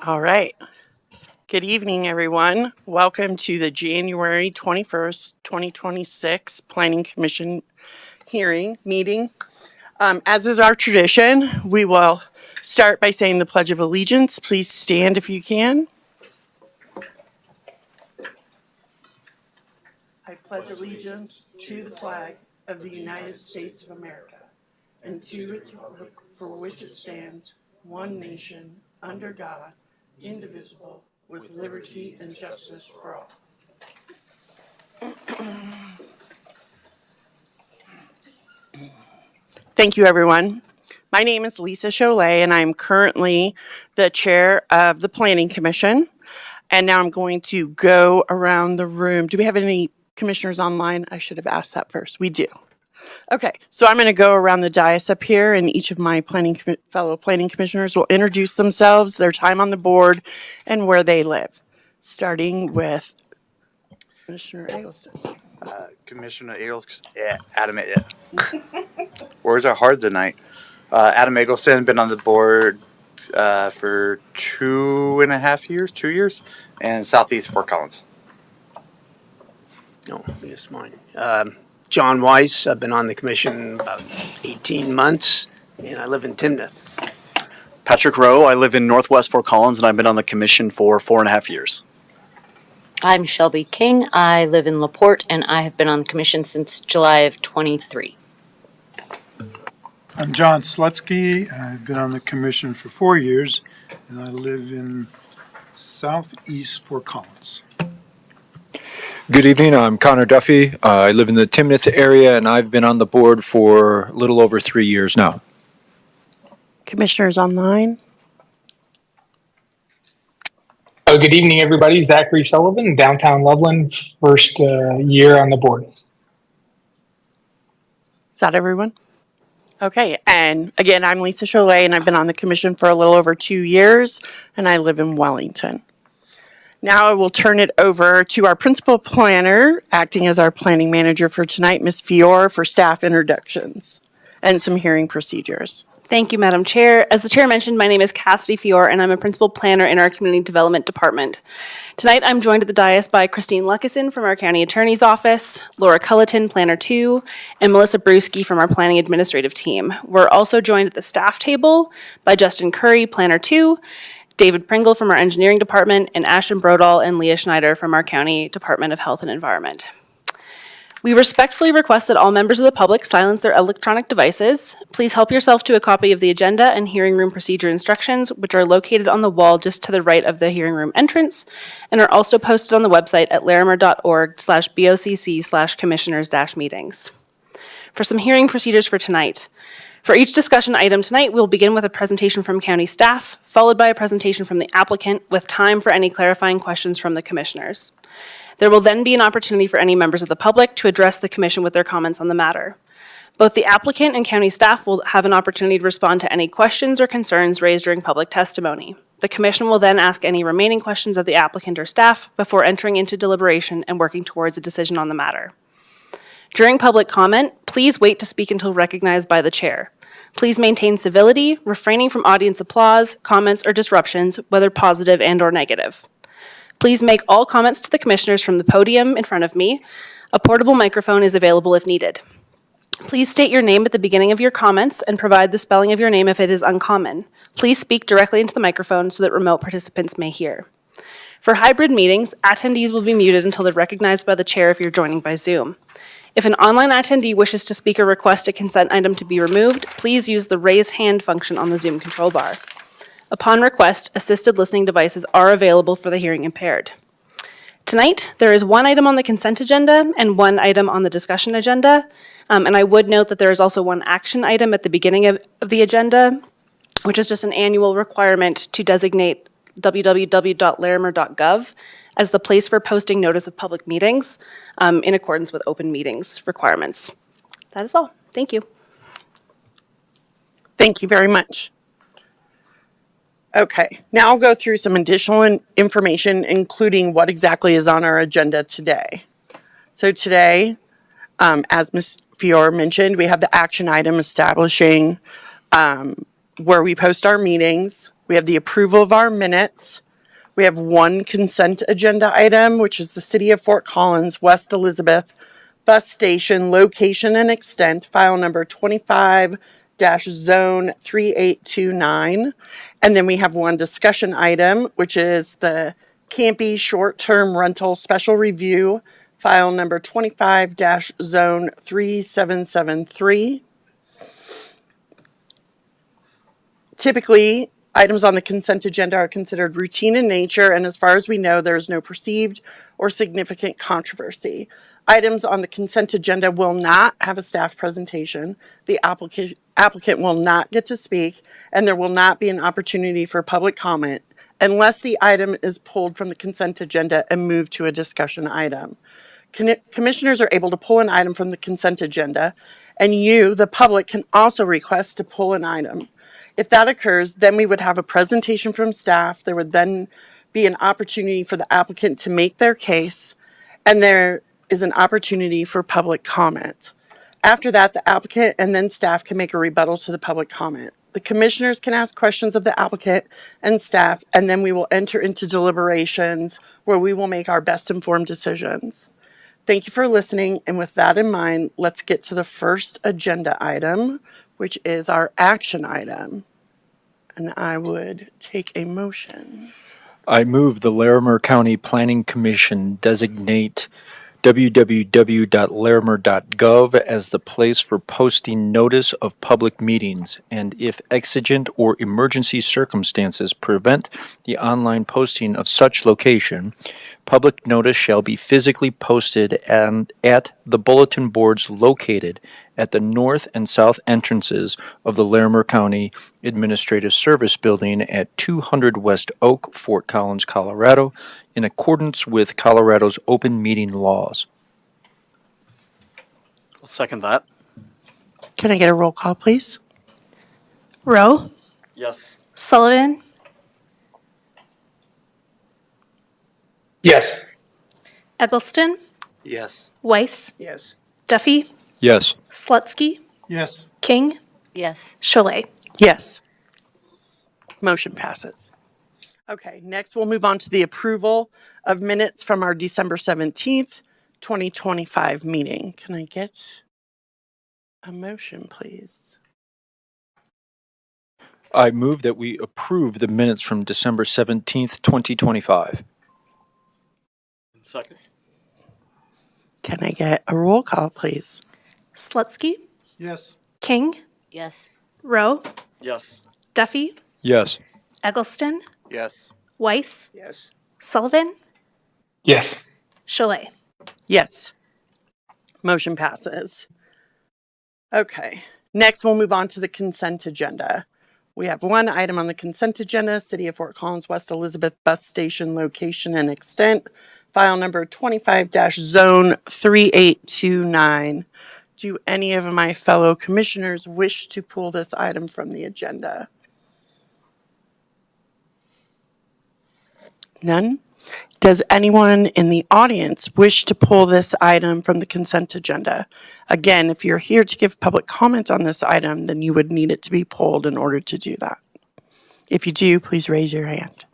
All right. Good evening, everyone. Welcome to the January 21st, 2026 Planning Commission meeting. As is our tradition, we will start by saying the Pledge of Allegiance. Please stand if you can. I pledge allegiance to the flag of the United States of America and to its republic for which it stands, one nation, under God, indivisible, with liberty and justice for all. Thank you, everyone. My name is Lisa Cholet, and I'm currently the chair of the Planning Commission. And now I'm going to go around the room. Do we have any commissioners online? I should have asked that first. We do. Okay, so I'm going to go around the dais up here, and each of my fellow planning commissioners will introduce themselves, their time on the board, and where they live. Starting with Commissioner Eggleston. Commissioner Eagles, Adam. Words are hard tonight. Adam Eggleston, been on the board for 2 years, and Southeast Fort Collins. No, it's mine. John Weiss, I've been on the commission about 18 months, and I live in Timnath. Patrick Rowe, I live in Northwest Fort Collins, and I've been on the commission for 4.5 years. I'm Shelby King. I live in LaPorte, and I have been on the commission since July of 23. I'm John Slutsky. I've been on the commission for 4 years, and I live in Southeast Fort Collins. Good evening. I'm Connor Duffy. I live in the Timnath area, and I've been on the board for a little over 3 years now. Commissioners online. Good evening, everybody. Zachary Sullivan, downtown Loveland, first year on the board. Is that everyone? Okay, and again, I'm Lisa Cholet, and I've been on the commission for a little over 2 years, and I live in Wellington. Now I will turn it over to our principal planner, acting as our planning manager for tonight, Ms. Fior, for staff introductions and some hearing procedures. Thank you, Madam Chair. As the Chair mentioned, my name is Cassidy Fior, and I'm a Principal Planner in our Community Development Department. Tonight, I'm joined at the dais by Christine Luckison from our County Attorney's Office, Laura Culleton, Planner 2, and Melissa Brewski from our Planning Administrative Team. We're also joined at the staff table by Justin Curry, Planner 2, David Pringle from our Engineering Department, and Ashton Brodall and Leah Schneider from our County Department of Health and Environment. We respectfully request that all members of the public silence their electronic devices. Please help yourself to a copy of the agenda and hearing room procedure instructions, which are located on the wall just to the right of the hearing room entrance and are also posted on the website at larimer.org/bocc/commissioners-meetings. For some hearing procedures for tonight. For each discussion item tonight, we'll begin with a presentation from county staff, followed by a presentation from the applicant with time for any clarifying questions from the commissioners. There will then be an opportunity for any members of the public to address the commission with their comments on the matter. Both the applicant and county staff will have an opportunity to respond to any questions or concerns raised during public testimony. The commission will then ask any remaining questions of the applicant or staff before entering into deliberation and working towards a decision on the matter. During public comment, please wait to speak until recognized by the chair. Please maintain civility, refraining from audience applause, comments, or disruptions, whether positive and or negative. Please make all comments to the commissioners from the podium in front of me. A portable microphone is available if needed. Please state your name at the beginning of your comments and provide the spelling of your name if it is uncommon. Please speak directly into the microphone so that remote participants may hear. For hybrid meetings, attendees will be muted until they're recognized by the chair if you're joining by Zoom. If an online attendee wishes to speak or request a consent item to be removed, please use the raise hand function on the Zoom control bar. Upon request, assisted listening devices are available for the hearing impaired. Tonight, there is one item on the consent agenda and one item on the discussion agenda. And I would note that there is also one action item at the beginning of the agenda, which is just an annual requirement to designate www.larimer.gov as the place for posting notice of public meetings in accordance with open meetings requirements. That is all. Thank you. Thank you very much. Okay, now I'll go through some additional information, including what exactly is on our agenda today. So today, as Ms. Fior mentioned, we have the action item establishing where we post our meetings. We have the approval of our minutes. We have one consent agenda item, which is the City of Fort Collins, West Elizabeth Bus Station location and extent, file number 25-zone 3829. And then we have one discussion item, which is the Campy short-term rental special review, file number 25-zone 3773. Typically, items on the consent agenda are considered routine in nature, and as far as we know, there is no perceived or significant controversy. Items on the consent agenda will not have a staff presentation. The applicant will not get to speak, and there will not be an opportunity for public comment unless the item is pulled from the consent agenda and moved to a discussion item. Commissioners are able to pull an item from the consent agenda, and you, the public, can also request to pull an item. If that occurs, then we would have a presentation from staff. There would then be an opportunity for the applicant to make their case, and there is an opportunity for public comment. After that, the applicant and then staff can make a rebuttal to the public comment. The commissioners can ask questions of the applicant and staff, and then we will enter into deliberations where we will make our best informed decisions. Thank you for listening, and with that in mind, let's get to the first agenda item, which is our action item. And I would take a motion. I move the Larimer County Planning Commission designate www.larimer.gov as the place for posting notice of public meetings, and if exigent or emergency circumstances prevent the online posting of such location, public notice shall be physically posted and at the bulletin boards located at the north and south entrances of the Larimer County Administrative Service Building at 200 West Oak, Fort Collins, Colorado, in accordance with Colorado's open meeting laws. I'll second that. Can I get a roll call, please? Rowe, Yes. Sullivan, Yes. Eggleston, Yes. Weiss, Yes. Duffy, Yes. Slutsky, Yes. King, Yes. Cholet. Yes. Motion passes. Okay, next we'll move on to the approval of minutes from our December 17th, 2025 meeting. Can I get a motion, please? I move that we approve the minutes from December 17th, 2025. Second. Can I get a roll call, please? Slutsky, Yes. King, Yes. Rowe, Yes. Duffy, Yes. Eggleston, Yes. Weiss, Yes. Sullivan, Yes. Cholet. Yes. Motion passes. Okay, next we'll move on to the consent agenda. We have one item on the consent agenda, City of Fort Collins, West Elizabeth Bus Station location and extent, file number 25-zone 3829. Do any of my fellow commissioners wish to pull this item from the agenda? None? Does anyone in the audience wish to pull this item from the consent agenda? Again, if you're here to give public comment on this item, then you would need it to be pulled in order to do that. If you do, please raise your hand.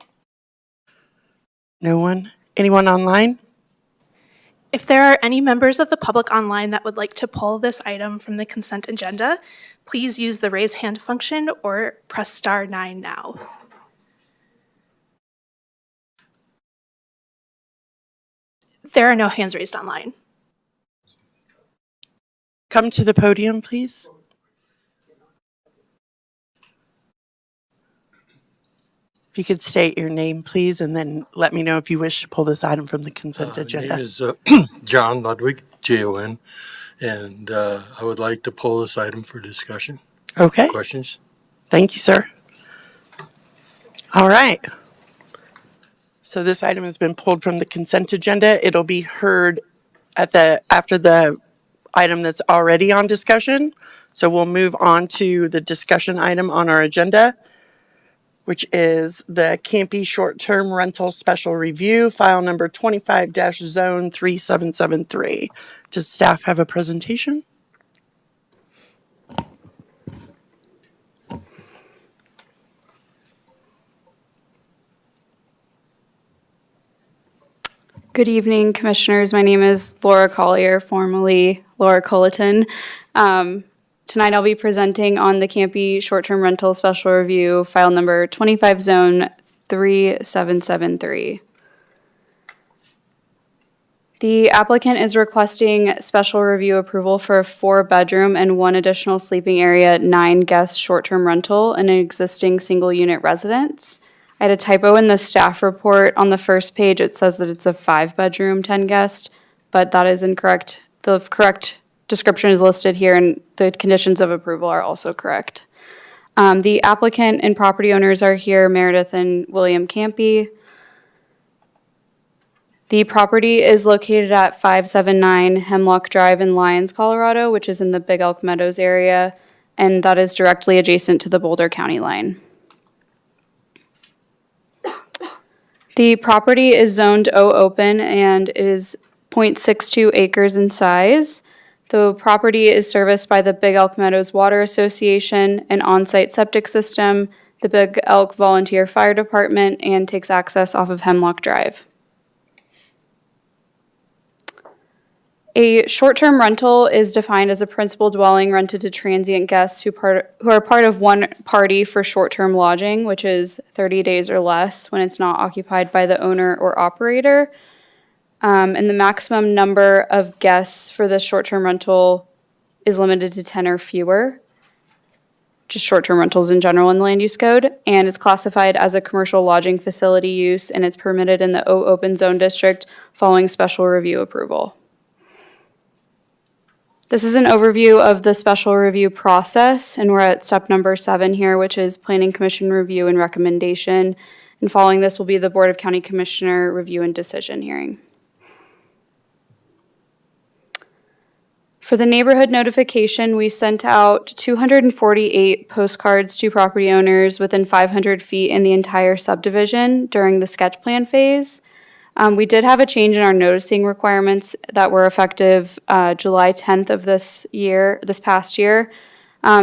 No one? Anyone online? If there are any members of the public online that would like to pull this item from the consent agenda, please use the raise hand function or press *9 now. There are no hands raised online. Come to the podium, please. If you could state your name, please, and then let me know if you wish to pull this item from the consent agenda. My name is John Ludwig, Jon, and I would like to pull this item for discussion. Okay, Questions? thank you, sir. All right. So this item has been pulled from the consent agenda. It'll be heard after the item that's already on discussion. So we'll move on to the discussion item on our agenda, which is the Campy short-term rental special review, file number 25-zone 3773. Does staff have a presentation? Good evening, Commissioners. My name is Laura Collier, formerly Laura Culleton. Tonight I'll be presenting on the Campy Short-Term Rental Special Review, file number 25 Zone 3773. The applicant is requesting special review approval for a 4-bedroom and 1 additional sleeping area, 9-guest short-term rental in an existing single-unit residence. I had a typo in the staff report on the first page. It says that it's a 5-bedroom, 10-guest, but that is incorrect. The correct description is listed here, and the conditions of approval are also correct. The applicant and property owners are here, Meredith and William Campy. The property is located at 579 Hemlock Drive in Lyons, Colorado, which is in the Big Elk Meadows area, and that is directly adjacent to the Boulder County line. The property is zoned O open and is 0.62 acres in size. The property is serviced by the Big Elk Meadows Water Association, an on-site septic system, the Big Elk Volunteer Fire Department, and takes access off of Hemlock Drive. A short-term rental is defined as a principal dwelling rented to transient guests who are part of one party for short-term lodging, which is 30 days or less when it's not occupied by the owner or operator. And the maximum number of guests for this short-term rental is limited to 10 or fewer, just short-term rentals in general in the land use code. And it's classified as a commercial lodging facility use, and it's permitted in the O open zone district following special review approval. This is an overview of the special review process, and we're at step number 7 here, which is Planning Commission review and recommendation. And following this will be the Board of County Commissioner review and decision hearing. For the neighborhood notification, we sent out 248 postcards to property owners within 500 feet in the entire subdivision during the sketch plan phase. We did have a change in our noticing requirements that were effective July 10th of this past year.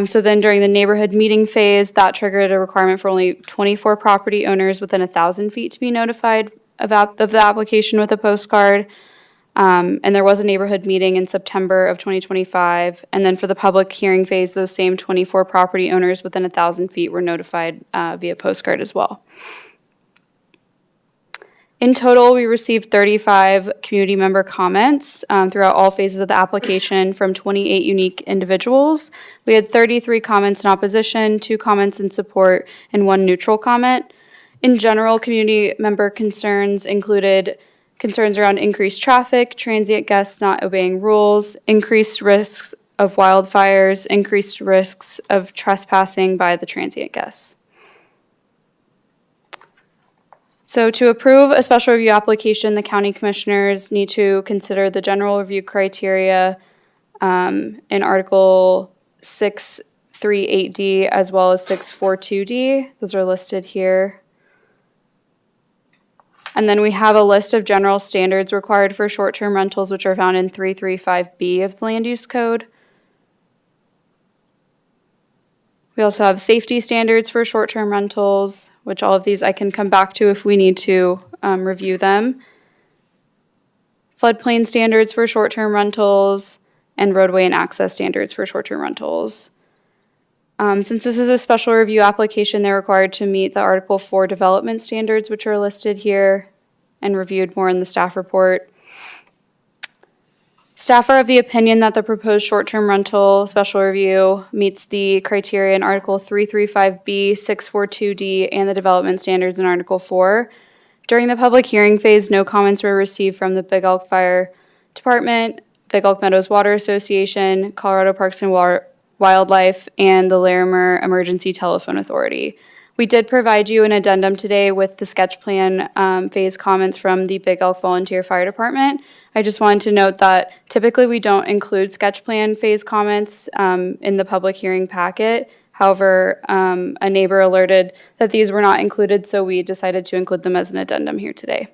So then during the neighborhood meeting phase, that triggered a requirement for only 24 property owners within 1,000 feet to be notified of the application with a postcard. And there was a neighborhood meeting in September of 2025. And then for the public hearing phase, those same 24 property owners within 1,000 feet were notified via postcard as well. In total, we received 35 community member comments throughout all phases of the application from 28 unique individuals. We had 33 comments in opposition, 2 comments in support, and 1 neutral comment. In general, community member concerns included concerns around increased traffic, transient guests not obeying rules, increased risks of wildfires, increased risks of trespassing by the transient guests. So to approve a special review application, the county commissioners need to consider the general review criteria in Article 638D as well as 642D. Those are listed here. And then we have a list of general standards required for short-term rentals, which are found in 335B of the Land Use Code. We also have safety standards for short-term rentals, which all of these I can come back to if we need to review them. Floodplain standards for short-term rentals, and roadway and access standards for short-term rentals. Since this is a special review application, they're required to meet the Article 4 development standards, which are listed here and reviewed more in the staff report. Staff are of the opinion that the proposed short-term rental special review meets the criteria in Article 335B, 642D, and the development standards in Article 4. During the public hearing phase, no comments were received from the Big Elk Fire Department, Big Elk Meadows Water Association, Colorado Parks and Wildlife, and the Larimer Emergency Telephone Authority. We did provide you an addendum today with the sketch plan phase comments from the Big Elk Volunteer Fire Department. I just wanted to note that typically we don't include sketch plan phase comments in the public hearing packet. However, a neighbor alerted that these were not included, so we decided to include them as an addendum here today.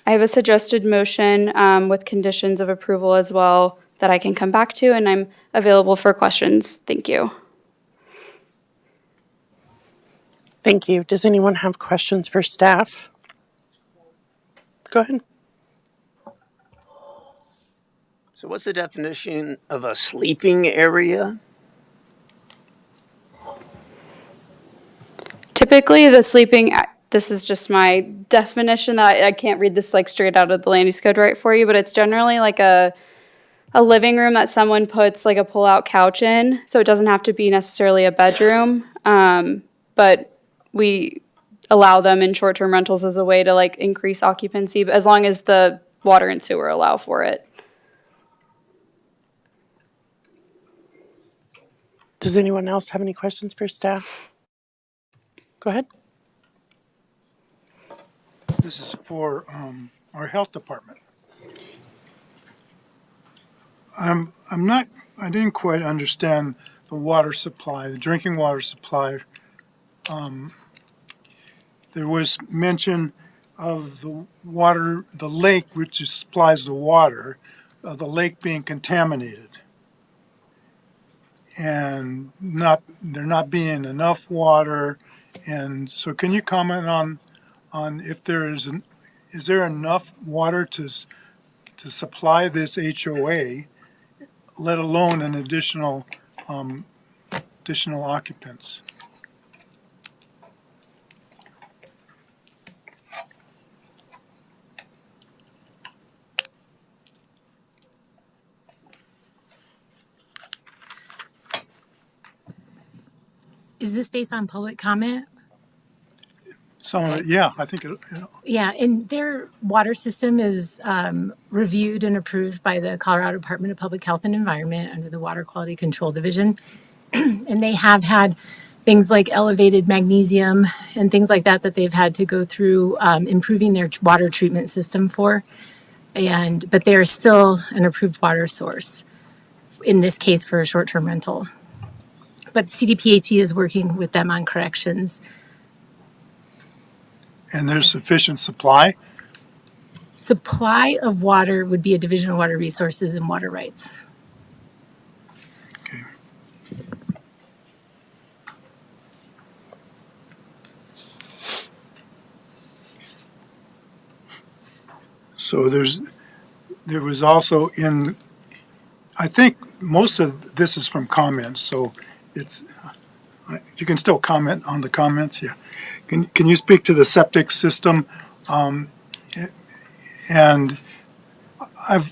I have a suggested motion with conditions of approval as well that I can come back to, and I'm available for questions. Thank you. Thank you. Does anyone have questions for staff? Go ahead. So what's the definition of a sleeping area? Typically, the sleeping, this is just my definition that I can't read this like straight out of the land use code right for you, but it's generally like a living room that someone puts like a pull-out couch in, so it doesn't have to be necessarily a bedroom. But we allow them in short-term rentals as a way to like increase occupancy, as long as the water and sewer allow for it. Does anyone else have any questions for staff? Go ahead. This is for our health department. I didn't quite understand the water supply, the drinking water supply. There was mention of the water, the lake which supplies the water, the lake being contaminated. And there not being enough water. And so can you comment on if is there enough water to supply this HOA, let alone an additional occupants? Is this based on public comment? Some of it, yeah, I think Yeah, and their water system is reviewed and approved by the Colorado Department of Public Health and Environment under the Water Quality Control Division. And they have had things like elevated magnesium and things like that they've had to go through improving their water treatment system for. But they are still an approved water source, in this case for a short-term rental. But CDPHE is working with them on corrections. and there's sufficient supply? Supply of water would be a Division of Water Resources and Water Rights. Okay. So there was also I think most of this is from comments, so you can still comment on the comments, yeah. Can you speak to the septic system? And I've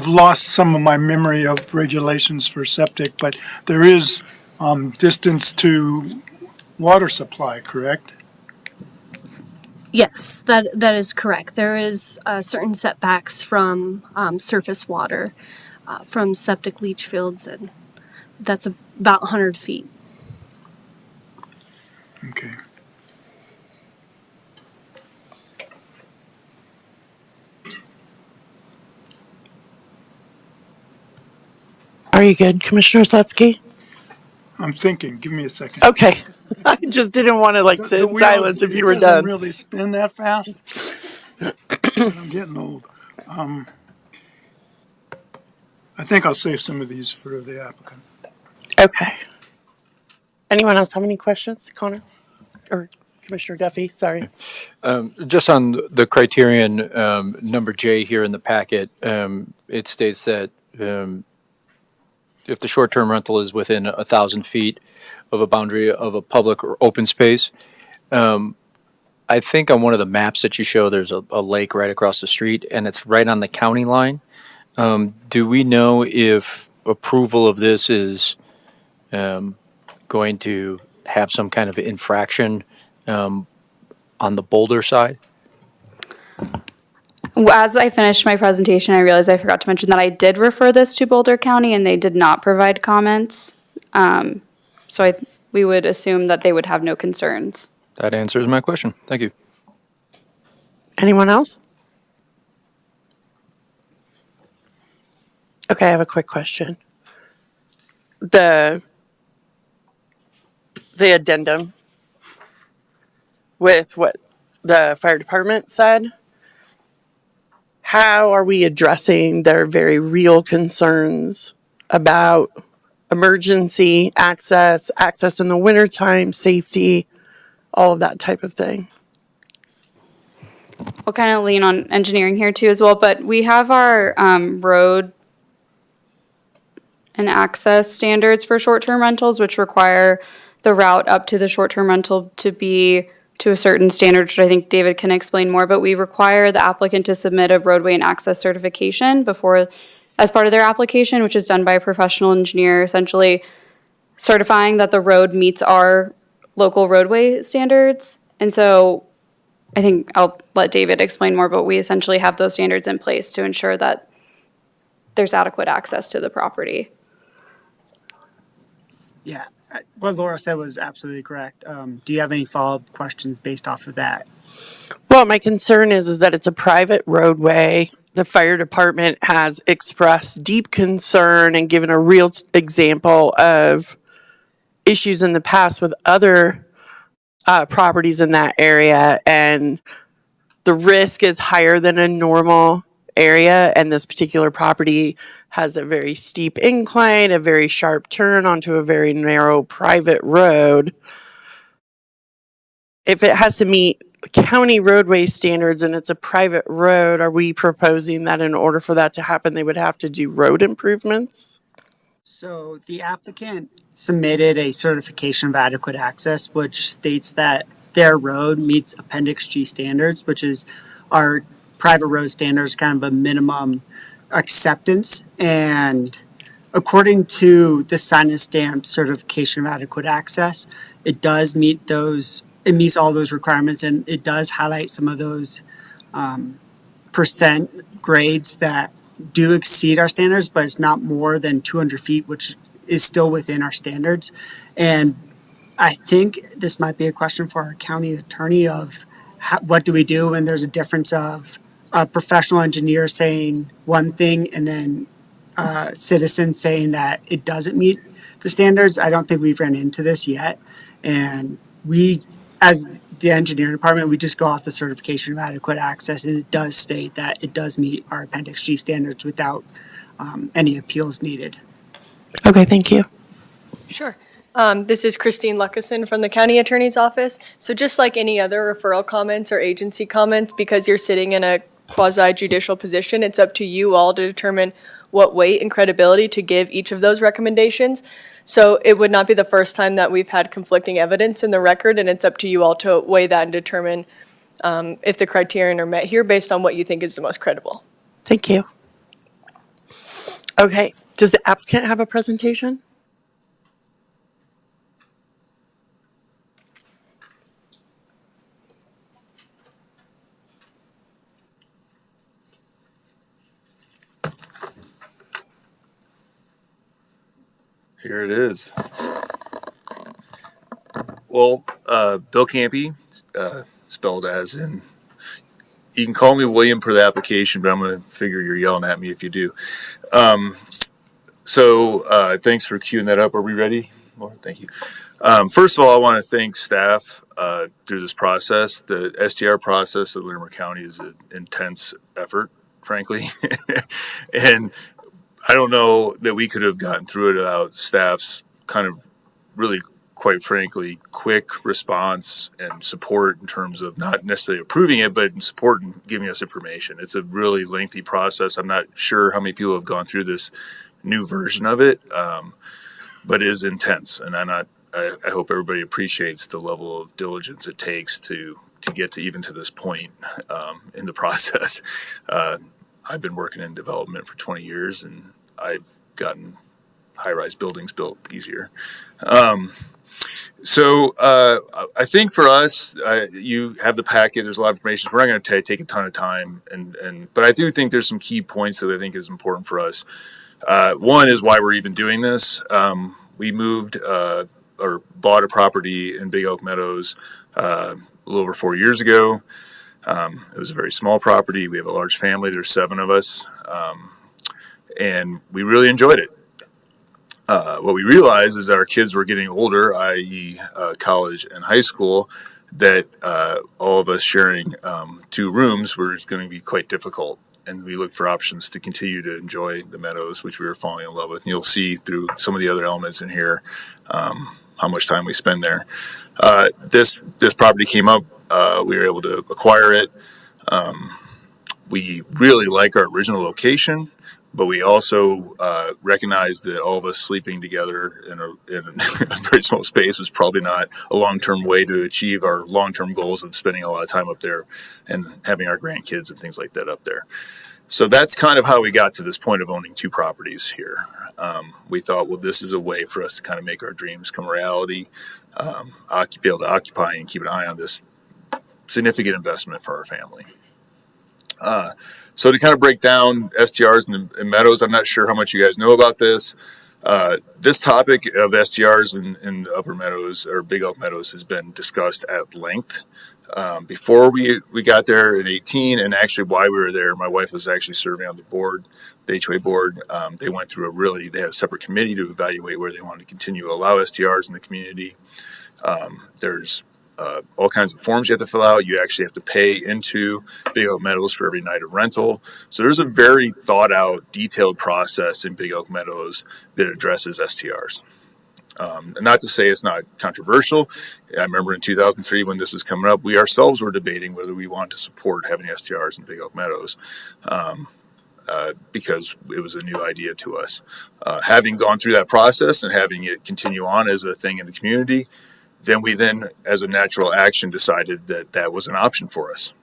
lost some of my memory of regulations for septic, but there is distance to water supply, correct? Yes, that is correct. There is certain setbacks from surface water, from septic leach fields, and that's about 100 feet. Okay. Are you good, Commissioner Slutsky? I'm thinking, give me a second. Okay. I just didn't want to sit in silence if you were It doesn't done. really spin that fast. I'm getting old. I think I'll save some of these for the applicant. Okay. Anyone else have any questions, Connor? Or Commissioner Duffy, sorry. Just on the criterion, number J here in the packet, it states that if the short-term rental is within 1,000 feet of a boundary of a public or open space, I think on one of the maps that you show, there's a lake right across the street, and it's right on the county line. Do we know if approval of this is going to have some kind of infraction on the Boulder side? As I finished my presentation, I realized I forgot to mention that I did refer this to Boulder County and they did not provide comments. So we would assume that they would have no concerns. That answers my question. Thank you. Anyone else? Okay, I have a quick question. The addendum with what the fire department said, how are we addressing their very real concerns about emergency access in the wintertime, safety, all of that type of thing? I'll kind of lean on engineering here too as well, but we have our road and access standards for short-term rentals, which require the route up to the short-term rental to be to a certain standard, which I think David can explain more, but we require the applicant to submit a roadway and access certification before, as part of their application, which is done by a professional engineer, essentially certifying that the road meets our local roadway standards. And so I think I'll let David explain more, but we essentially have those standards in place to ensure that there's adequate access to the property. Yeah, what Laura said was absolutely correct. Do you have any follow-up questions based off of that? Well, my concern is that it's a private roadway. The fire department has expressed deep concern and given a real example of issues in the past with other properties in that area, and the risk is higher than a normal area, and this particular property has a very steep incline, a very sharp turn onto a very narrow private road. If it has to meet county roadway standards and it's a private road, are we proposing that in order for that to happen, they would have to do road improvements? So the applicant submitted a certification of adequate access, which states that their road meets Appendix G standards, which is our private road standards, kind of a minimum acceptance. And according to the sign and stamp certification of adequate access, it does meet those, it meets all those requirements, and it does highlight some of those percent grades that do exceed our standards, but it's not more than 200 feet, which is still within our standards. And I think this might be a question for our county attorney of what do we do when there's a difference of a professional engineer saying one thing and then citizens saying that it doesn't meet the standards. I don't think we've ran into this yet. And we, as the engineering department, we just go off the certification of adequate access, and it does state that it does meet our Appendix G standards without any appeals needed. Okay, thank you. Sure. This is Christine Luckison from the County Attorney's Office. So just like any other referral comments or agency comments, because you're sitting in a quasi-judicial position, it's up to you all to determine what weight and credibility to give each of those recommendations. So it would not be the first time that we've had conflicting evidence in the record, and it's up to you all to weigh that and determine if the criterion are met here based on what you think is the most credible. Thank you. Okay, does the applicant have a presentation? Here it is. Well, Bill Campy, spelled as in, you can call me William per the application, but I'm going to figure you're yelling at me if you do. So thanks for queuing that up. Are we ready, Laura? Thank you. First of all, I want to thank staff through this process. The STR process of Larimer County is an intense effort, frankly. And I don't know that we could have gotten through it without staff's kind of really, quite frankly, quick response and support in terms of not necessarily approving it, but in support and giving us information. It's a really lengthy process. I'm not sure how many people have gone through this new version of it, but it is intense. And I hope everybody appreciates the level of diligence it takes to get to even to this point in the process. I've been working in development for 20 years, and I've gotten high-rise buildings built easier. So I think for us, you have the packet. There's a lot of information. We're not going to take a ton of time, but I do think there's some key points that I think is important for us. One is why we're even doing this. We moved or bought a property in Big Oak Meadows a little over 4 years ago. It was a very small property. We have a large family. There's 7 of us. And we really enjoyed it. What we realized is that our kids were getting older, i.e. College and high school, that all of us sharing 2 rooms was going to be quite difficult. And we looked for options to continue to enjoy the meadows, which we were falling in love with. And you'll see through some of the other elements in here how much time we spend there. This property came up. We were able to acquire it. We really like our original location, but we also recognize that all of us sleeping together in a very small space was probably not a long-term way to achieve our long-term goals of spending a lot of time up there and having our grandkids and things like that up there. So that's kind of how we got to this point of owning 2 properties here. We thought, well, this is a way for us to kind of make our dreams come reality, be able to occupy and keep an eye on this significant investment for our family. So to kind of break down STRs and meadows, I'm not sure how much you guys know about this. This topic of STRs in the Upper Meadows or Big Elk Meadows has been discussed at length. Before we got there in 18, and actually while we were there, my wife was actually serving on the board, the HOA board. They went through they had a separate committee to evaluate where they wanted to continue to allow STRs in the community. There's all kinds of forms you have to fill out. You actually have to pay into Big Elk Meadows for every night of rental. So there's a very thought out, detailed process in Big Elk Meadows that addresses STRs. Not to say it's not controversial. I remember in 2003 when this was coming up, we ourselves were debating whether we wanted to support having STRs in Big Elk Meadows because it was a new idea to us. Having gone through that process and having it continue on as a thing in the community, then we as a natural action, decided that that was an option for us.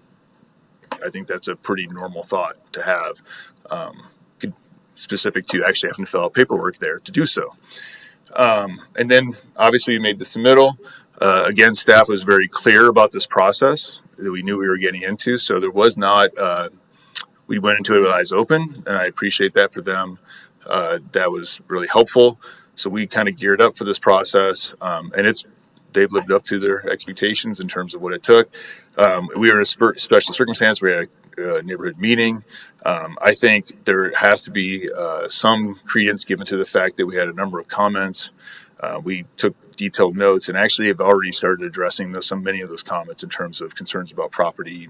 I think that's a pretty normal thought to have, specific to actually having to fill out paperwork there to do so. And then obviously we made the submittal. Again, staff was very clear about this process that we knew we were getting into. So there was not, we went into it with eyes open, and I appreciate that for them. That was really helpful. So we kind of geared up for this process, and they've lived up to their expectations in terms of what it took. We were in a special circumstance. We had a neighborhood meeting. I think there has to be some credence given to the fact that we had a number of comments. We took detailed notes and actually have already started addressing many of those comments in terms of concerns about property,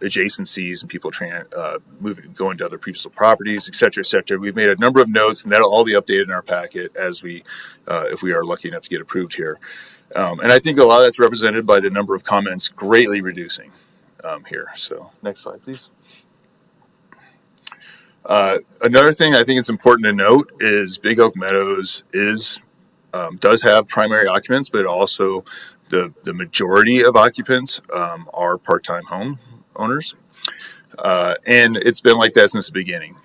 adjacencies and people going to other people's properties, et cetera, et cetera. We've made a number of notes, and that'll all be updated in our packet as if we are lucky enough to get approved here. And I think a lot of that's represented by the number of comments greatly reducing here. So next slide, please. Another thing I think it's important to note is Big Elk Meadows does have primary occupants, but also the majority of occupants are part-time home owners. And it's been like that since the beginning.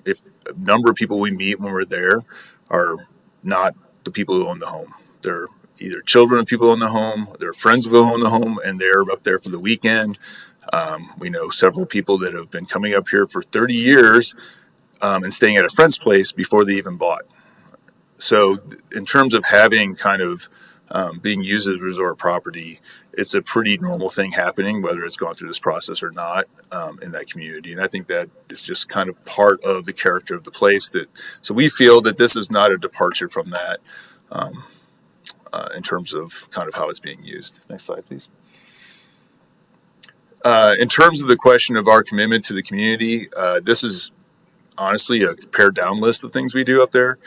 If a number of people we meet when we're there are not the people who own the home, they're either children of people who own the home, they're friends of people who own the home, and they're up there for the weekend. We know several people that have been coming up here for 30 years and staying at a friend's place before they even bought. So in terms of having kind of being used as resort property, it's a pretty normal thing happening, whether it's gone through this process or not in that community. And I think that is just kind of part of the character of the place. So we feel that this is not a departure from that in terms of kind of how it's being used. Next slide, please. In terms of the question of our commitment to the community, this is honestly a pared down list of things we do up there.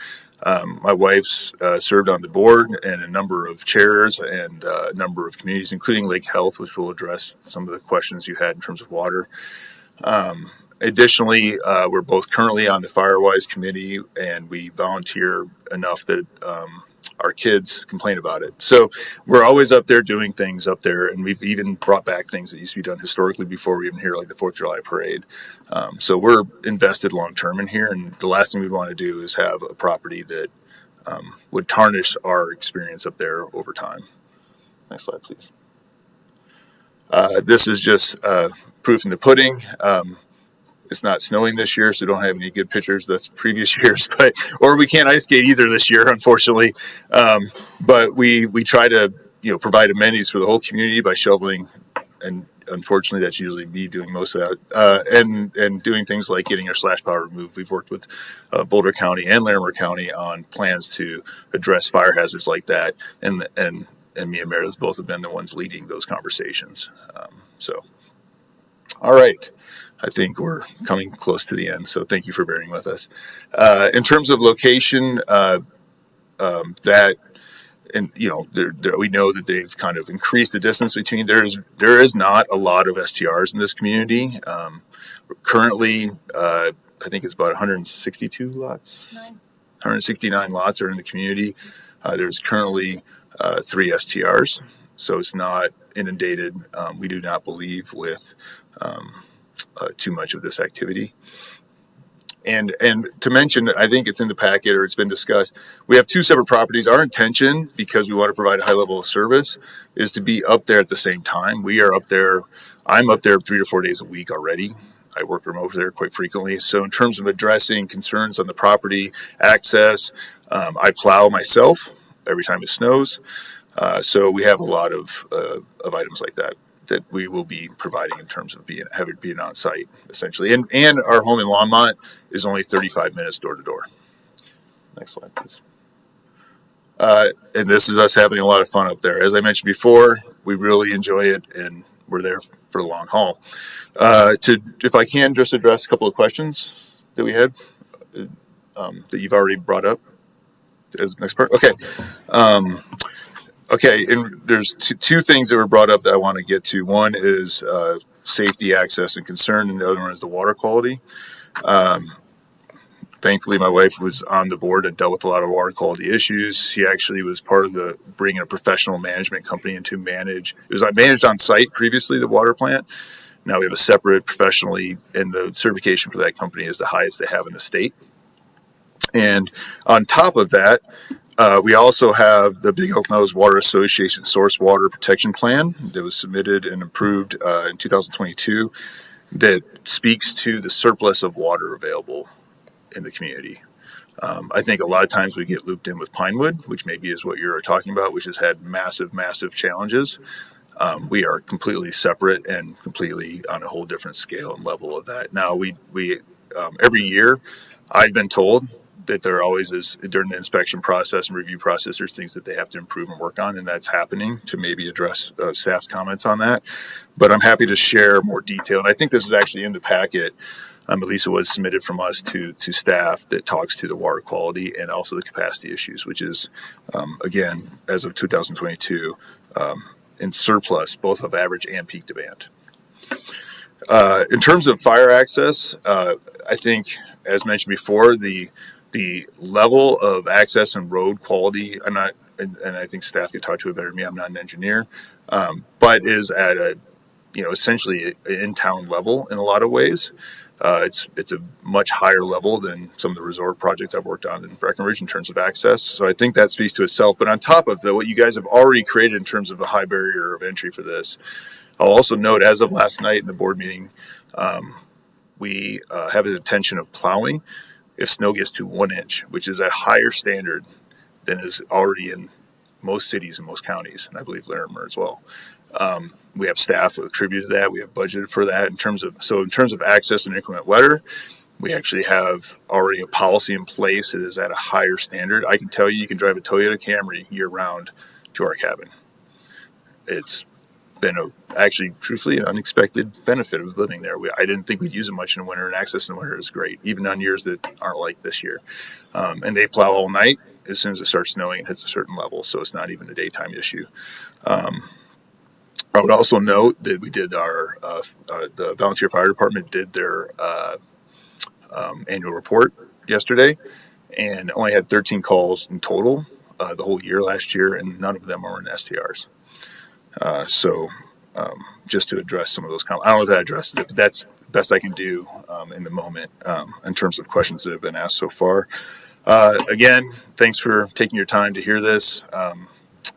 My wife's served on the board and a number of chairs and a number of committees, including Lake Health, which will address some of the questions you had in terms of water. Additionally, we're both currently on the Firewise committee, and we volunteer enough that our kids complain about it. So we're always up there doing things up there, and we've even brought back things that used to be done historically before we even hear, like the 4th of July parade. So we're invested long term in here, and the last thing we want to do is have a property that would tarnish our experience up there over time. Next slide, please. This is just proof in the pudding. It's not snowing this year, so don't have any good pictures. That's previous years, or we can't ice skate either this year, unfortunately. But we try to provide amenities for the whole community by shoveling, and unfortunately that's usually me doing most of that, and doing things like getting our slash pile removed. We've worked with Boulder County and Larimer County on plans to address fire hazards like that, and me and Meredith both have been the ones leading those conversations. All right. I think we're coming close to the end, so thank you for bearing with us. In terms of location, that and we know that they've kind of increased the distance between. There is not a lot of STRs in this community. Currently, I think it's about 162 lots. 169 lots are in the community. There's currently 3 STRs, so it's not inundated. We do not believe with too much of this activity. And to mention, I think it's in the packet or it's been discussed, we have 2 separate properties. Our intention, because we want to provide a high level of service, is to be up there at the same time. We are up there, I'm up there 3 to 4 days a week already. I work remote there quite frequently. So in terms of addressing concerns on the property, access, I plow myself every time it snows. So we have a lot of items like that we will be providing in terms of being on site essentially. And our home in Longmont is only 35 minutes door to door. Next slide, please. And this is us having a lot of fun up there. As I mentioned before, we really enjoy it and we're there for the long haul. If I can just address a couple of questions that we had that you've already brought up as next part. Okay. Okay, and there's 2 things that were brought up that I want to get to. One is safety, access, and concern, and the other one is the water quality. Thankfully, my wife was on the board and dealt with a lot of water quality issues. She actually was part of the bringing a professional management company in to manage. It was managed on site previously, the water plant. Now we have a separate professionally, and the certification for that company is the highest they have in the state. And on top of that, we also have the Big Elk Meadows Water Association Source Water Protection Plan that was submitted and approved in 2022 that speaks to the surplus of water available in the community. I think a lot of times we get looped in with Pinewood, which maybe is what you're talking about, which has had massive challenges. We are completely separate and completely on a whole different scale and level of that. Now, we every year, I've been told that there always is, during the inspection process and review process, there's things that they have to improve and work on, and that's happening to maybe address staff's comments on that. But I'm happy to share more detail, and I think this is actually in the packet. At least it was submitted from us to staff that talks to the water quality and also the capacity issues, which is, again, as of 2022, in surplus, both of average and peak demand. In terms of fire access, I think, as mentioned before, the level of access and road quality, and I think staff could talk to it better than me. I'm not an engineer, but is at a essentially in town level in a lot of ways. It's a much higher level than some of the resort projects I've worked on in Breckenridge in terms of access. So I think that speaks to itself. But on top of that, what you guys have already created in terms of a high barrier of entry for this, I'll also note as of last night in the board meeting, we have an intention of plowing if snow gets to 1 inch, which is a higher standard than is already in most cities and most counties, and I believe Larimer as well. We have staff that attribute to that. We have budgeted for that in terms of access and inclement weather. We actually have already a policy in place that is at a higher standard. I can tell you can drive a Toyota Camry year round to our cabin. It's been actually, truthfully, an unexpected benefit of living there. I didn't think we'd use it much in the winter, and access in the winter is great, even on years that aren't like this year. And they plow all night as soon as it starts snowing and hits a certain level, so it's not even a daytime issue. I would also note that we did the volunteer fire department did their annual report yesterday and only had 13 calls in total the whole year last year, and none of them were in STRs. So just to address some of those comments, I don't know if that addresses it, but that's the best I can do in the moment in terms of questions that have been asked so far. Again, thanks for taking your time to hear this.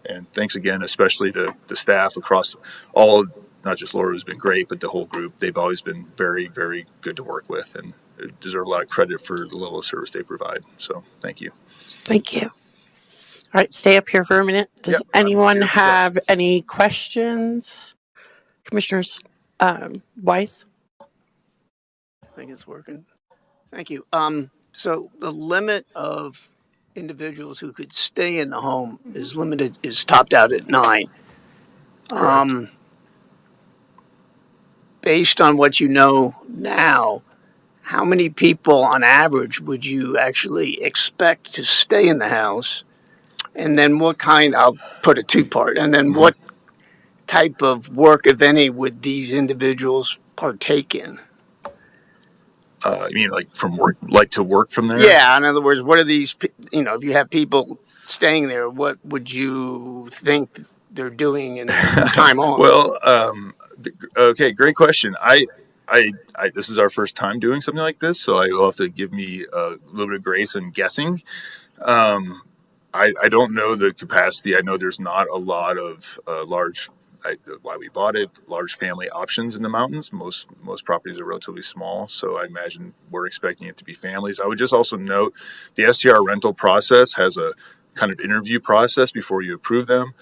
And thanks again, especially to the staff across all, not just Laura, who's been great, but the whole group. They've always been very, very good to work with and deserve a lot of credit for the level of service they provide. So thank you. Thank you. All right, stay up here for a minute. Does anyone have any questions? Commissioners Weiss? I think it's working. Thank you. So the limit of individuals who could stay in the home is topped out at 9. Based on what you know now, how many people on average would you actually expect to stay in the house? And then I'll put a two-part, and then what type of work, if any, would these individuals partake in? You mean like from work, like to work from there? Yeah, in other words, what are these, if you have people staying there, what would you think they're doing in their time off? Well, okay, great question. This is our first time doing something like this, so you'll have to give me a little bit of grace in guessing. I don't know the capacity. I know there's not a lot of why we bought it, large family options in the mountains. Most properties are relatively small, so I imagine we're expecting it to be families. I would just also note the STR rental process has a kind of interview process before you approve them.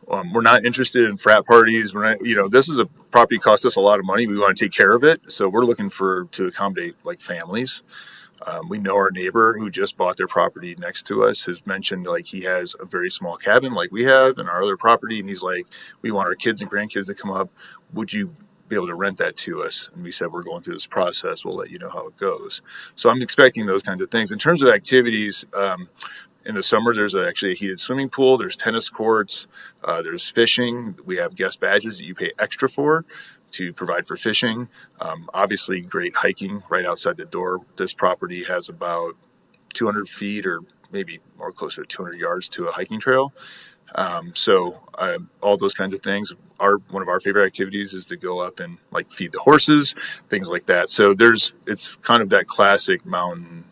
We're not interested in frat parties. We're not, this is a property cost us a lot of money. We want to take care of it, so we're looking to accommodate like families. We know our neighbor who just bought their property next to us has mentioned like he has a very small cabin like we have in our other property, and he's like, we want our kids and grandkids to come up. Would you be able to rent that to us? And we said, we're going through this process. We'll let you know how it goes. So I'm expecting those kinds of things. In terms of activities, in the summer, there's actually a heated swimming pool. There's tennis courts. There's fishing. We have guest badges that you pay extra for to provide for fishing. Obviously, great hiking right outside the door. This property has about 200 feet or maybe more closer to 200 yards to a hiking trail. So all those kinds of things are one of our favorite activities is to go up and like feed the horses, things like that. So it's kind of that classic mountain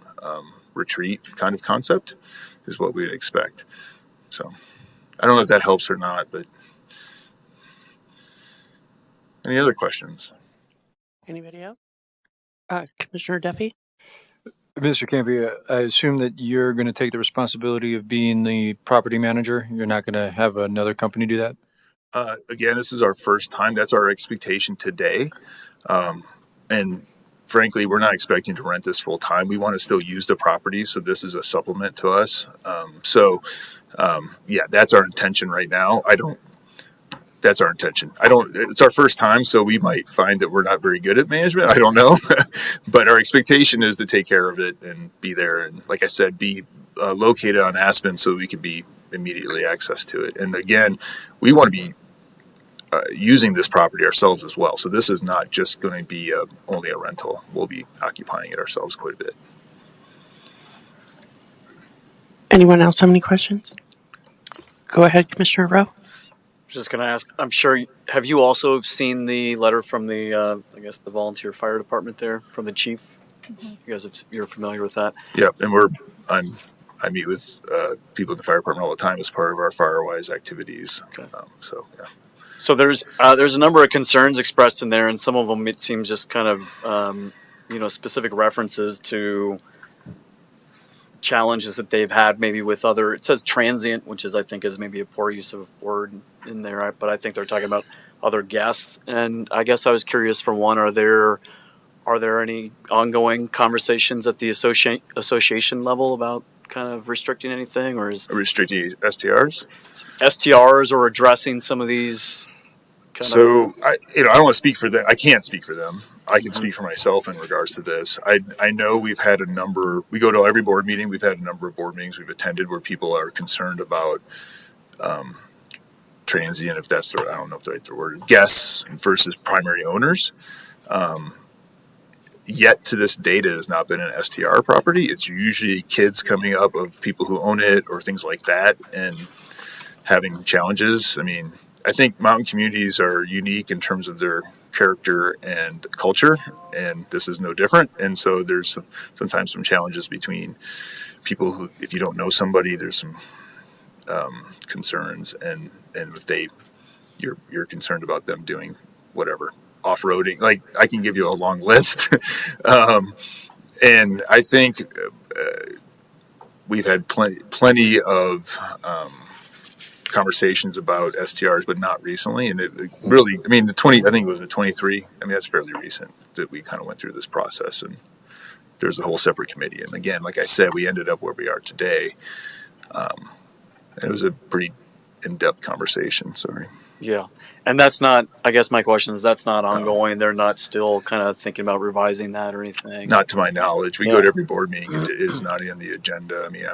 retreat kind of concept is what we'd expect. So I don't know if that helps or not, but any other questions? Anybody else? Commissioner Duffy? Mr. Campy, I assume that you're going to take the responsibility of being the property manager. You're not going to have another company do that? Again, this is our first time. That's our expectation today. And frankly, we're not expecting to rent this full time. We want to still use the property, so this is a supplement to us. Yeah, that's our intention right now. That's our intention. It's our first time, so we might find that we're not very good at management. I don't know. But our expectation is to take care of it and be there. And like I said, be located on Aspen so we can be immediately access to it. And again, we want to be using this property ourselves as well. So this is not just going to be only a rental. We'll be occupying it ourselves quite a bit. Anyone else have any questions? Go ahead, Commissioner Rowe. Just going to ask, I'm sure, have you also seen the letter from the, I guess, the volunteer fire department there, from the chief? You guys, you're familiar with that? Yep, and I meet with people in the fire department all the time as part of our FireWise activities. Okay. Yeah. So there's a number of concerns expressed in there, and some of them it seems just kind of, specific references to challenges that they've had maybe with other, it says transient, which is I think is maybe a poor use of word in there, but I think they're talking about other guests. And I guess I was curious, for one, are there any ongoing conversations at the association level about kind of restricting anything, or is restricting STRs or addressing some of these I don't want to speak for them. I can't speak for them. I can speak for myself in regards to this. I know we go to every board meeting. We've had a number of board meetings we've attended where people are concerned about transient, if that's I don't know if that's the word, guests versus primary owners. Yet to this date, it has not been an STR property. It's usually kids coming up of people who own it or things like that and having challenges. I mean, I think mountain communities are unique in terms of their character and culture, and this is no different. And so there's sometimes some challenges between people who, if you don't know somebody, there's some concerns, and if you're concerned about them doing whatever off-roading, like I can give you a long list. And I think we've had plenty of conversations about STRs, but not recently. And it really, I think it was the 23. I mean, that's fairly recent that we kind of went through this process, and there's a whole separate committee. And again, like I said, we ended up where we are today. And it was a pretty in-depth conversation. Sorry. Yeah. And that's not, I guess my question is, that's not ongoing. They're not still kind of thinking about revising that or anything? Not to my knowledge. We go to every board meeting. It is not in the agenda. I mean,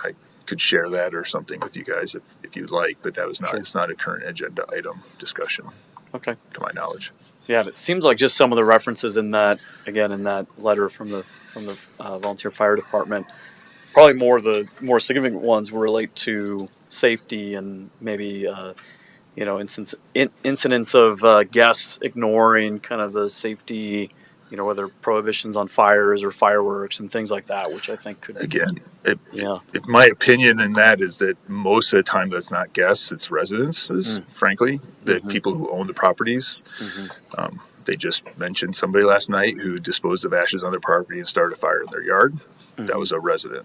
I could share that or something with you guys if you'd like, but that was not, it's not a current agenda item discussion. Okay. To my knowledge. Yeah, it seems like just some of the references in that, again, in that letter from the volunteer fire department, probably the more significant ones relate to safety and maybe incidents of guests ignoring kind of the safety, whether prohibitions on fires or fireworks and things like that, which I think could if my opinion in that is that most of the time that's not guests, it's residences, frankly, that people who own the properties. They just mentioned somebody last night who disposed of ashes on their property and started a fire in their yard. That was a resident.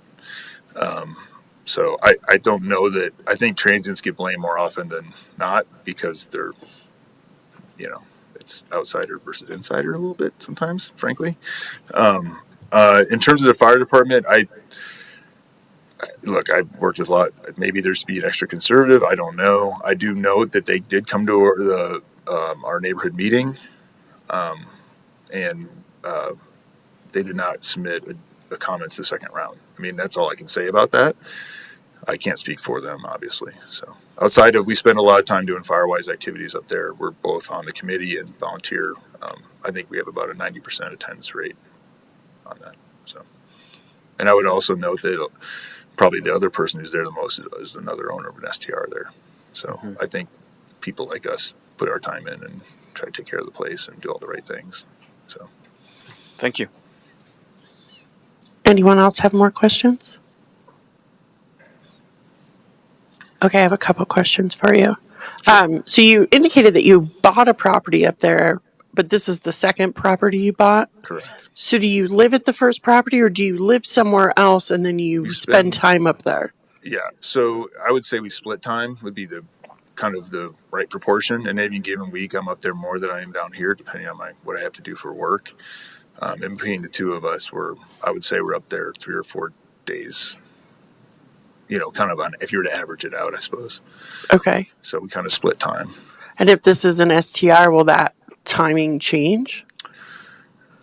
So I don't know that. I think transients get blamed more often than not because they're, it's outsider versus insider a little bit sometimes, frankly. In terms of the fire department, look, I've worked with a lot. Maybe there's being extra conservative. I don't know. I do note that they did come to our neighborhood meeting, and they did not submit the comments the second round. I mean, that's all I can say about that. I can't speak for them, obviously. So outside of, we spend a lot of time doing Firewise activities up there. We're both on the committee and volunteer. I think we have about a 90% attendance rate on that. So, and I would also note that probably the other person who's there the most is another owner of an STR there. So I think people like us put our time in and try to take care of the place and do all the right things. So, thank you. Anyone else have more questions? Okay, I have a couple questions for you. So you indicated that you bought a property up there, but this is the second property you bought? Correct. So do you live at the first property or do you live somewhere else and then you spend time up there? Yeah, so I would say we split time would be the kind of the right proportion. And any given week, I'm up there more than I am down here, depending on what I have to do for work. In between the two of us, I would say we're up there 3 or 4 days. Kind of on, if you were to average it out, I suppose. Okay. So we kind of split time. And if this is an STR, will that timing change?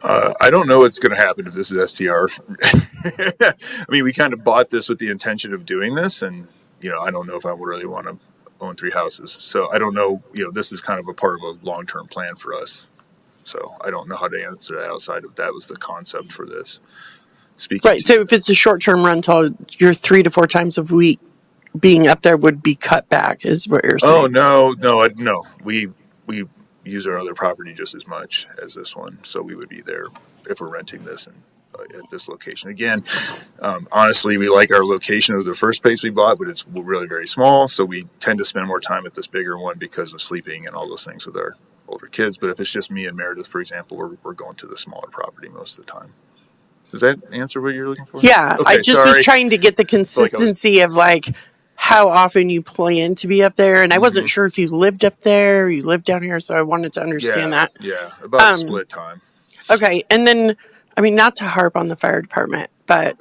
I don't know what's going to happen if this is STR. I mean, we kind of bought this with the intention of doing this, and I don't know if I would really want to own 3 houses. So I don't know. This is kind of a part of a long-term plan for us. So I don't know how to answer that outside of that was the concept for this. Right. So if it's a short-term rental, your 3 to 4 times a week being up there would be cut back, is what you're saying. Oh no. We use our other property just as much as this one, so we would be there if we're renting this at this location. Again, honestly, we like our location of the first place we bought, but it's really very small, so we tend to spend more time at this bigger one because of sleeping and all those things with our older kids. But if it's just me and Meredith, for example, we're going to the smaller property most of the time. Does that answer what you're looking for? Yeah, okay, I just was trying to get the consistency of how often you plan to be up there, and I wasn't sure if you lived up there or you lived down here, so I wanted to understand that. Yeah, about split time. Okay, and then, I mean, not to harp on the fire department, but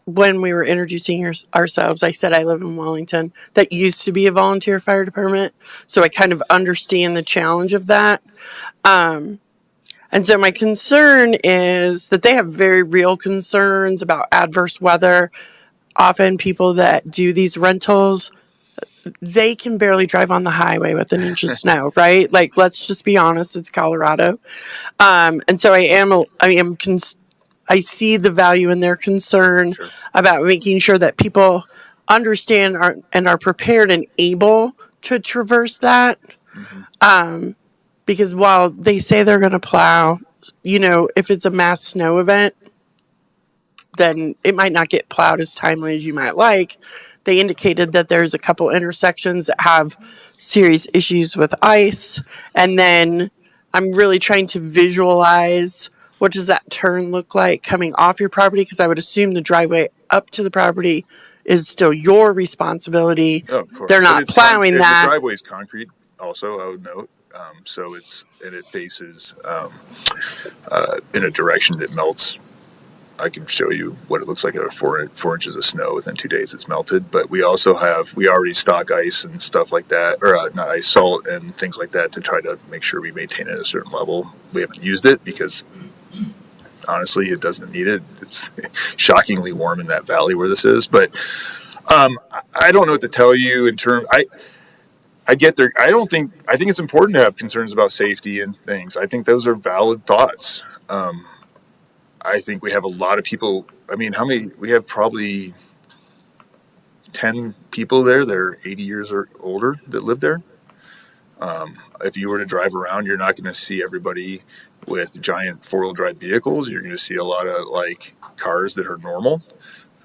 when we were introducing ourselves, I said I live in Wellington. That used to be a volunteer fire department, so I kind of understand the challenge of that. And so my concern is that they have very real concerns about adverse weather. Often people that do these rentals, they can barely drive on the highway with an inch of snow, right? Like, let's just be honest, it's Colorado. And so I see the value in their concern about making sure that people understand and are prepared and able to traverse that. Because while they say they're going to plow, if it's a mass snow event, then it might not get plowed as timely as you might like. They indicated that there's a couple intersections that have serious issues with ice. And then I'm really trying to visualize what does that turn look like coming off your property, because I would assume the driveway up to the property is still your responsibility. Oh, of course. They're not plowing that. The driveway is concrete also, I would note. So it faces in a direction that melts. I can show you what it looks like at 4 inches of snow within 2 days. It's melted, but we already stock ice and stuff like that, or not ice, salt and things like that to try to make sure we maintain it at a certain level. We haven't used it because honestly, it doesn't need it. It's shockingly warm in that valley where this is, but I don't know what to tell you in terms. I get there. I think it's important to have concerns about safety and things. I think those are valid thoughts. I think we have a lot of people. I mean, how many? We have probably 10 people there that are 80 years or older that live there. If you were to drive around, you're not going to see everybody with giant 4-wheel drive vehicles. You're going to see a lot of like cars that are normal.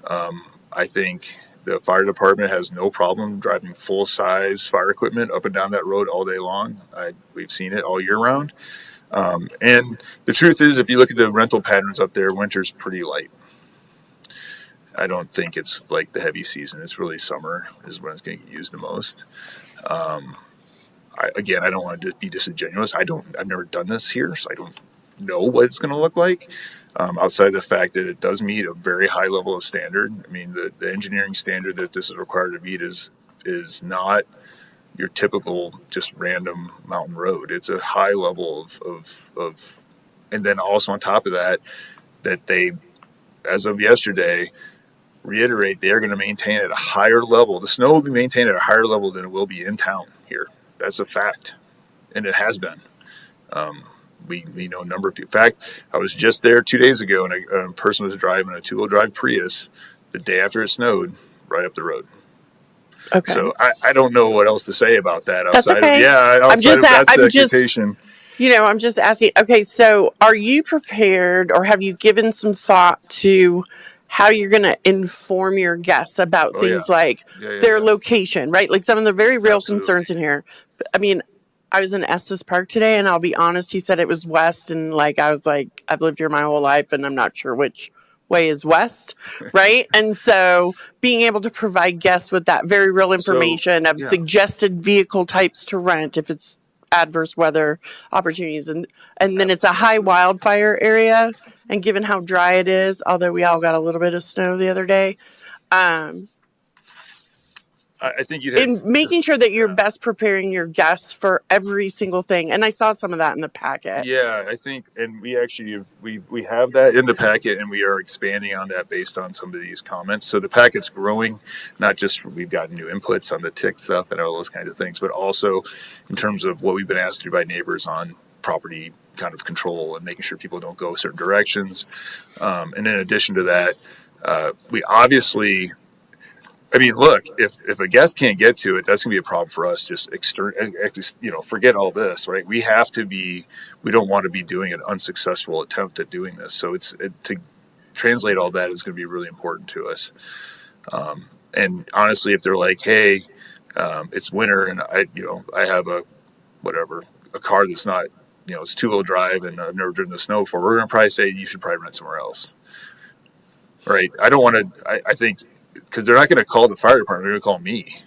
I think the fire department has no problem driving full size fire equipment up and down that road all day long. We've seen it all year round. And the truth is, if you look at the rental patterns up there, winter's pretty light. I don't think it's like the heavy season. It's really summer is when it's going to get used the most. I don't want to be disingenuous. I've never done this here, so I don't know what it's going to look like. Outside of the fact that it does meet a very high level of standard. I mean, the engineering standard that this is required to meet is not your typical just random mountain road. It's a high level of and then also on top of that they, as of yesterday, reiterate they are going to maintain at a higher level. The snow will be maintained at a higher level than it will be in town here. That's a fact, and it has been. We know a number of people. In fact, I was just there 2 days ago, and a person was driving a 2-wheel drive Prius the day after it snowed right up the road. Okay. So I don't know what else to say about that. That's okay. Outside of that's the expectation. I'm just asking. Okay, so are you prepared, or have you given some thought to how you're going to inform your guests about things like their location, right? Like some of the very real concerns in here. I mean, I was in Estes Park today, and I'll be honest, he said it was west, and like I was like, I've lived here my whole life, and I'm not sure which way is west, right? And so being able to provide guests with that very real information of suggested vehicle types to rent if it's adverse weather opportunities, and then it's a high wildfire area, and given how dry it is, although we all got a little bit of snow the other day, I think you'd in making sure that you're best preparing your guests for every single thing. And I saw some of that in the packet. Yeah, I think, and we actually we have that in the packet, and we are expanding on that based on some of these comments. So the packet's growing, not just we've got new inputs on the tick stuff and all those kinds of things, but also in terms of what we've been asked to do by neighbors on property kind of control and making sure people don't go certain directions. And in addition to that, we obviously. I mean, look, if a guest can't get to it, that's going to be a problem for us. Just forget all this, right? We don't want to be doing an unsuccessful attempt at doing this. So to translate all that is going to be really important to us. And honestly, if they're like, hey, it's winter and I have a car that's not, it's 2-wheel drive and I've never driven the snow before, we're going to probably say you should probably rent somewhere else. Right? I don't want to, I think, because they're not going to call the fire department, they're going to call me,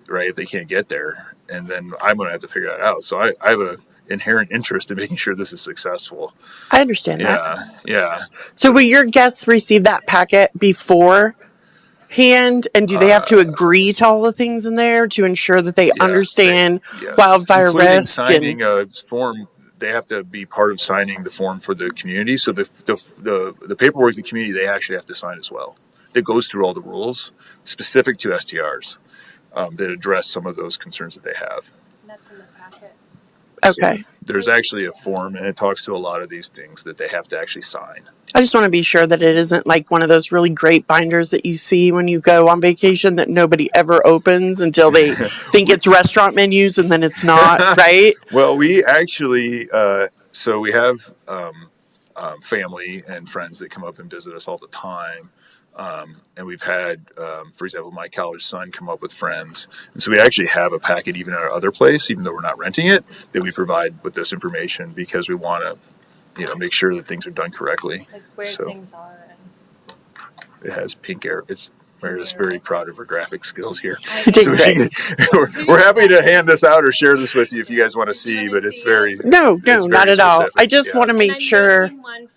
right, if they can't get there. And then I'm going to have to figure that out. So I have an inherent interest in making sure this is successful. I understand that. Yeah. So will your guests receive that packet beforehand? And do they have to agree to all the things in there to ensure that they understand wildfire including risk? Signing a form. They have to be part of signing the form for the community. So the paperwork, the community, they actually have to sign as well. That goes through all the rules specific to STRs that address some of those concerns that they have. And that's in the packet. Okay. So there's actually a form, and it talks to a lot of these things that they have to actually sign. I just want to be sure that it isn't like one of those really great binders that you see when you go on vacation that nobody ever opens until they think it's restaurant menus and then it's not, right? Well, we actually, so we have family and friends that come up and visit us all the time. And we've had, for example, my college son come up with friends. And so we actually have a packet even at our other place, even though we're not renting it, that we provide with this information because we want to, make sure that things are done correctly. Like where things are. It has pink air. Meredith's very proud of her graphic skills here. So we're happy to hand this out or share this with you if you guys want to see, but it's very... No, not at all. I just want to make sure... I'm making one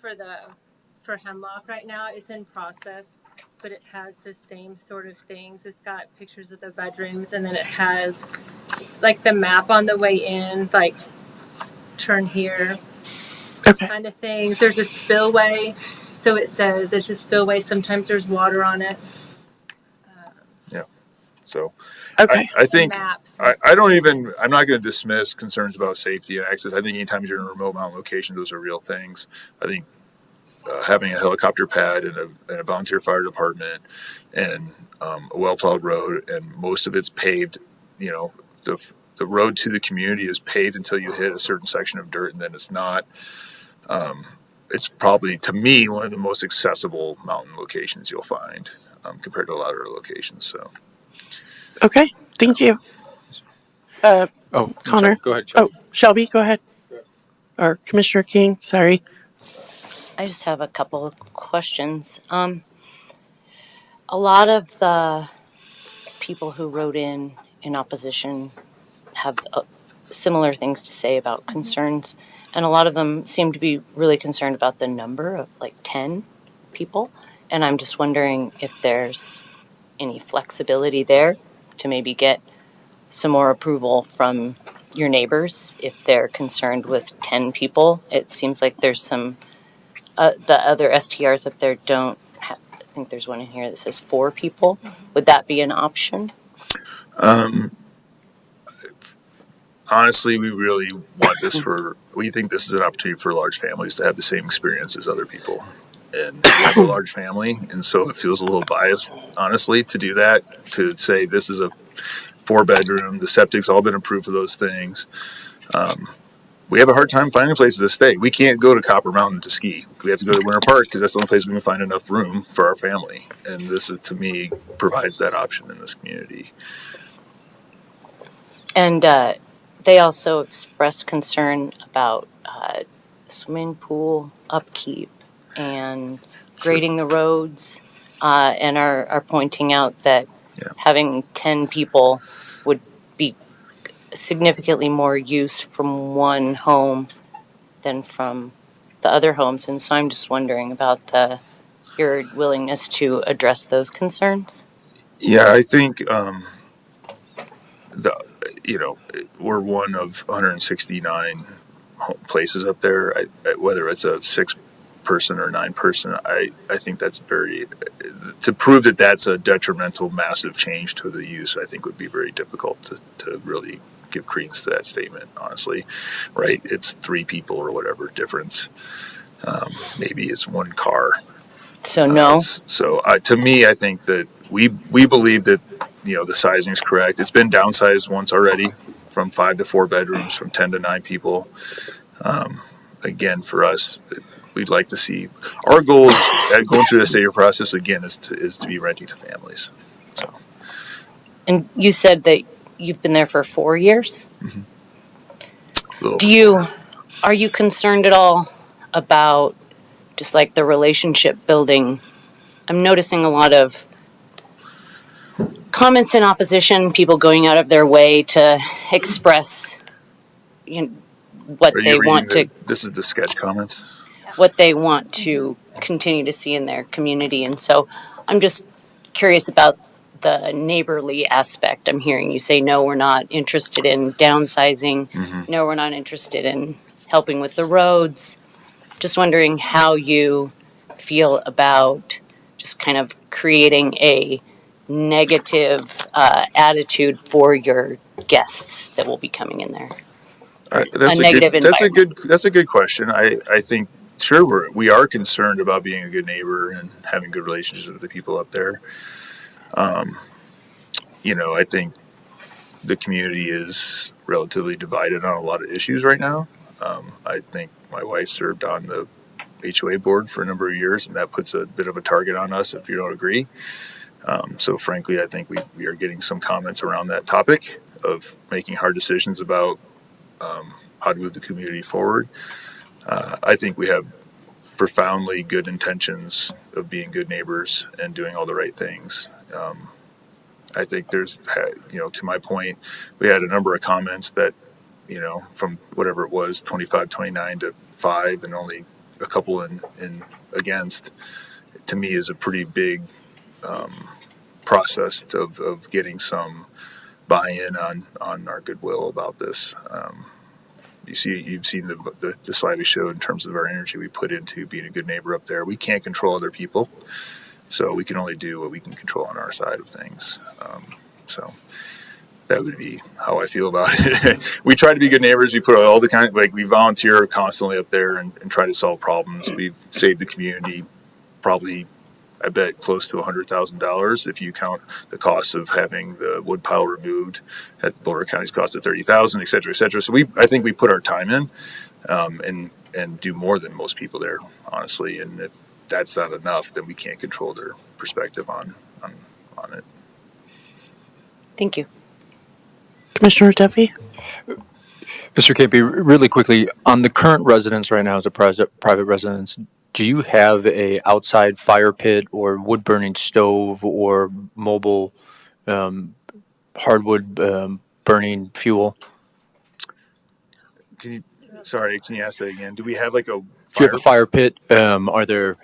for Hemlock right now. It's in process, but it has the same sort of things. It's got pictures of the bedrooms, and then it has like the map on the way in, like turn here. Okay. kind of things. There's a spillway, so it says it's a spillway. Sometimes there's water on it. So Okay. I think Maps. I don't even, I'm not going to dismiss concerns about safety and access. I think anytime you're in a remote mountain location, those are real things. I think having a helicopter pad and a volunteer fire department and a well-plowed road, and most of it's paved, you know, the road to the community is paved until you hit a certain section of dirt, and then it's not. It's probably, to me, one of the most accessible mountain locations you'll find compared to a lot of other locations. So. Okay. Thank you. Oh, I'm Connor. sorry. Go ahead, Shelby. Oh, Shelby, go ahead. Or Commissioner King, sorry. I just have a couple of questions. A lot of the people who wrote in opposition have similar things to say about concerns, and a lot of them seem to be really concerned about the number of like 10 people. And I'm just wondering if there's any flexibility there to maybe get some more approval from your neighbors if they're concerned with 10 people. It seems like there's some, the other STRs up there don't have, I think there's one in here that says 4 people. Would that be an option? Honestly, we really want this we think this is an opportunity for large families to have the same experience as other people. And we have a large family, and so it feels a little biased, honestly, to do that, to say this is a 4-bedroom, the septic's all been approved for those things. We have a hard time finding places to stay. We can't go to Copper Mountain to ski. We have to go to Winter Park because that's the only place we can find enough room for our family. And this is, to me, provides that option in this community. And they also express concern about swimming pool upkeep and grading the roads, and are pointing out that having 10 people would be significantly more use from one home than from the other homes. And so I'm just wondering about your willingness to address those concerns. Yeah, I think we're one of 169 places up there. Whether it's a 6-person or 9-person, I think that's very, to prove that that's a detrimental, massive change to the use, I think would be very difficult to really give credence to that statement, honestly. Right? It's 3 people or whatever difference. Maybe it's 1 car. So no. To me, I think that we believe that the sizing is correct. It's been downsized once already, from 5 to 4 bedrooms, from 10 to 9 people. Again, for us, we'd like to see. Our goal is going through the STR process again is to be renting to families. So. And you said that you've been there for 4 years. Mm-hmm. Are you concerned at all about just like the relationship building? I'm noticing a lot of comments in opposition, people going out of their way to express what they want to. This is the sketch comments. What they want to continue to see in their community. And so I'm just curious about the neighborly aspect. I'm hearing you say, no, we're not interested in downsizing. Mm-hmm. No, we're not interested in helping with the roads. Just wondering how you feel about just kind of creating a negative attitude for your guests that will be coming in there. That's a good question. I think sure we are concerned about being a good neighbor and having good relationships with the people up there. I think the community is relatively divided on a lot of issues right now. I think my wife served on the HOA board for a number of years, and that puts a bit of a target on us if you don't agree. So frankly, I think we are getting some comments around that topic of making hard decisions about how to move the community forward. I think we have profoundly good intentions of being good neighbors and doing all the right things. I think there's, to my point, we had a number of comments that, from whatever it was, 25, 29 to 5, and only a couple in against, to me is a pretty big process of getting some buy-in on our goodwill about this. You've seen the slide we showed in terms of our energy we put into being a good neighbor up there. We can't control other people, so we can only do what we can control on our side of things. So that would be how I feel about it. We try to be good neighbors. We put all the kind, like we volunteer constantly up there and try to solve problems. We've saved the community probably, I bet, close to $100,000 if you count the cost of having the wood pile removed at Boulder County's cost of $30,000, et cetera, et cetera. So I think we put our time in, and do more than most people there, honestly. And if that's not enough, then we can't control their perspective on it. Thank you. Commissioner Duffy? Mr. Campi, really quickly, on the current residence right now as a private residence, do you have a outside fire pit or wood burning stove or mobile hardwood burning fuel? Can you ask that again? Do we have like a Do you have a fire pit? Are there,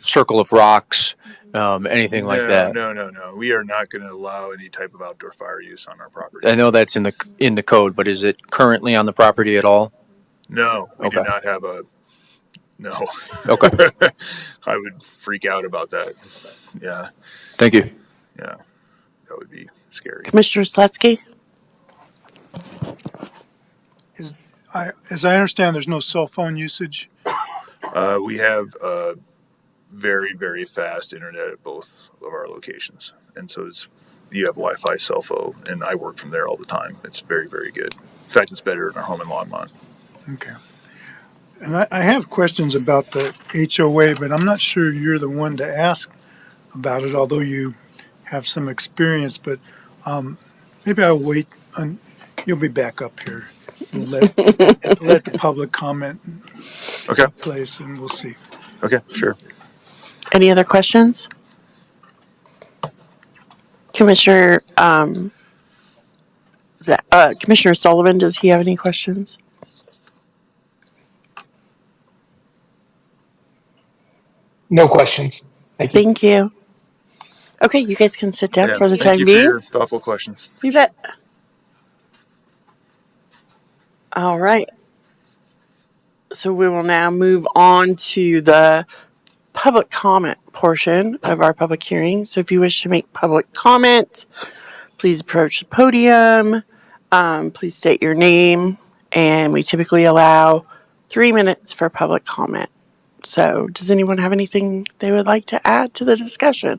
circle of rocks, anything like that? No. We are not going to allow any type of outdoor fire use on our property. I know that's in the code, but is it currently on the property at all? No, we do Okay. not have a. No. Okay. I would freak out about that. Yeah. Thank you. Yeah. That would be scary. Commissioner Sletsky? As I understand, there's no cell phone usage. We have very, very fast internet at both of our locations. And so you have Wi-Fi, cell phone, and I work from there all the time. It's very, very good. In fact, it's better than our home in Longmont. Okay. And I have questions about the HOA, but I'm not sure you're the one to ask about it, although you have some experience. But maybe I'll wait. You'll be back up here. And let the public comment take place, and we'll see. Okay, sure. Any other questions? Commissioner Commissioner Sullivan, does he have any questions? No questions. Thank you. Thank you. Okay, you guys can sit down Yeah, for the thank time you being. for your thoughtful questions. You bet. All right. So we will now move on to the public comment portion of our public hearing. So if you wish to make public comment, please approach the podium. Please state your name, and we typically allow 3 minutes for public comment. So does anyone have anything they would like to add to the discussion?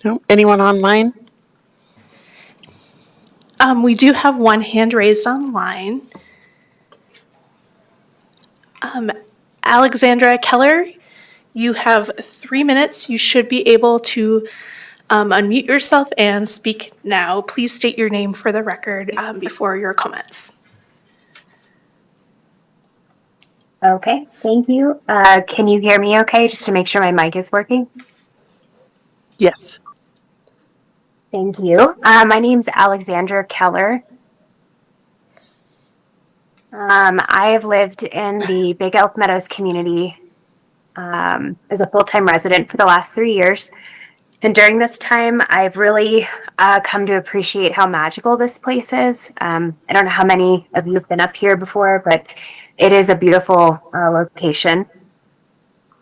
No? Anyone online? We do have one hand raised online. Alexandra Keller, you have 3 minutes. You should be able to unmute yourself and speak now. Please state your name for the record before your comments. Okay, thank you. Can you hear me okay, just to make sure my mic is working? Yes. Thank you. My name's Alexandra Keller. I have lived in the Big Elk Meadows community as a full-time resident for the last 3 years. And during this time, I've really come to appreciate how magical this place is. I don't know how many of you have been up here before, but it is a beautiful location.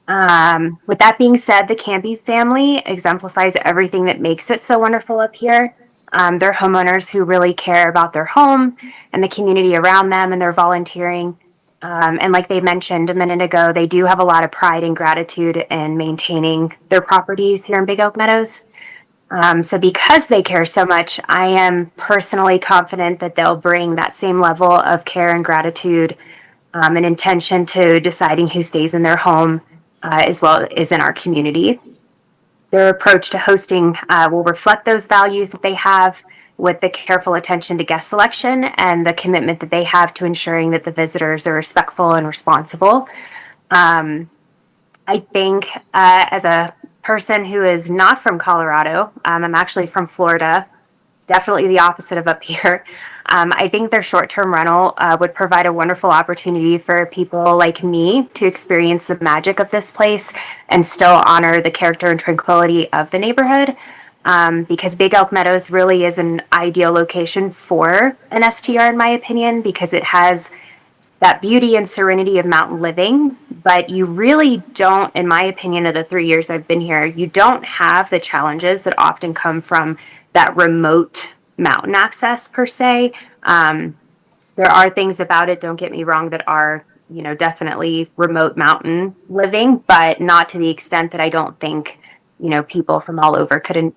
With that being said, the Campi family exemplifies everything that makes it so wonderful up here. They're homeowners who really care about their home and the community around them, and they're volunteering. And like they mentioned a minute ago, they do have a lot of pride and gratitude in maintaining their properties here in Big Oak Meadows. So because they care so much, I am personally confident that they'll bring that same level of care and gratitude and intention to deciding who stays in their home as well as in our community. Their approach to hosting will reflect those values that they have, with the careful attention to guest selection and the commitment that they have to ensuring that the visitors are respectful and responsible. I think as a person who is not from Colorado, I'm actually from Florida, definitely the opposite of up here. I think their short-term rental would provide a wonderful opportunity for people like me to experience the magic of this place and still honor the character and tranquility of the neighborhood. because Big Elk Meadows really is an ideal location for an STR, in my opinion, because it has that beauty and serenity of mountain living. But you really don't, in my opinion, of the 3 years I've been here, you don't have the challenges that often come from that remote mountain access per se. There are things about it, don't get me wrong, that are, definitely remote mountain living, but not to the extent that I don't think, people from all over couldn't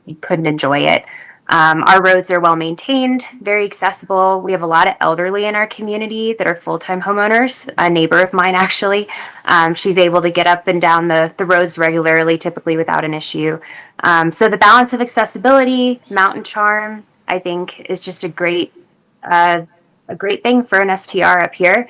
enjoy it. Our roads are well maintained, very accessible. We have a lot of elderly in our community that are full-time homeowners. A neighbor of mine, actually, she's able to get up and down the roads regularly, typically without an issue. So the balance of accessibility, mountain charm, I think, is just a great thing for an STR up here.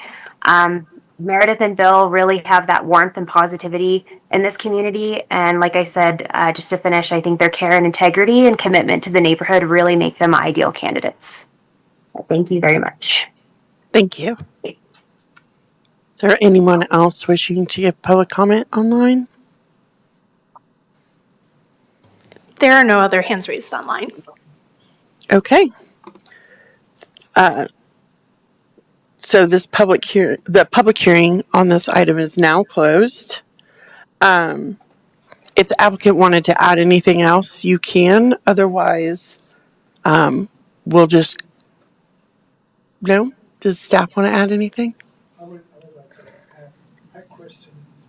Meredith and Bill really have that warmth and positivity in this community. And like I said, just to finish, I think their care and integrity and commitment to the neighborhood really make them ideal candidates. Thank you very much. Thank you. Is there anyone else wishing to give public comment online? There are no other hands raised online. Okay. So the public hearing on this item is now closed. If the applicant wanted to add anything else, you can. Otherwise, we'll just. No? Does staff want to add anything? I would like to add questions.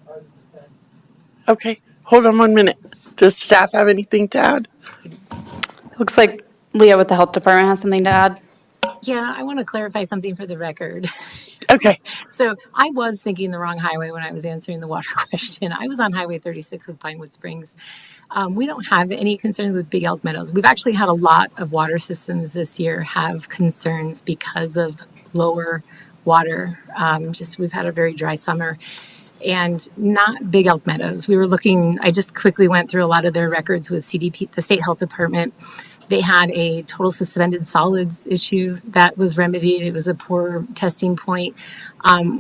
Okay. Hold on 1 minute. Does staff have anything to add? Looks like Leah with the health department has something to add. Yeah, I want to clarify something for the record. Okay. So I was thinking the wrong highway when I was answering the water question. I was on Highway 36 with Pinewood Springs. We don't have any concerns with Big Elk Meadows. We've actually had a lot of water systems this year have concerns because of lower water. We've had a very dry summer. And not Big Elk Meadows. We were looking, I just quickly went through a lot of their records with CDP, the State Health Department. They had a total suspended solids issue that was remedied. It was a poor testing point.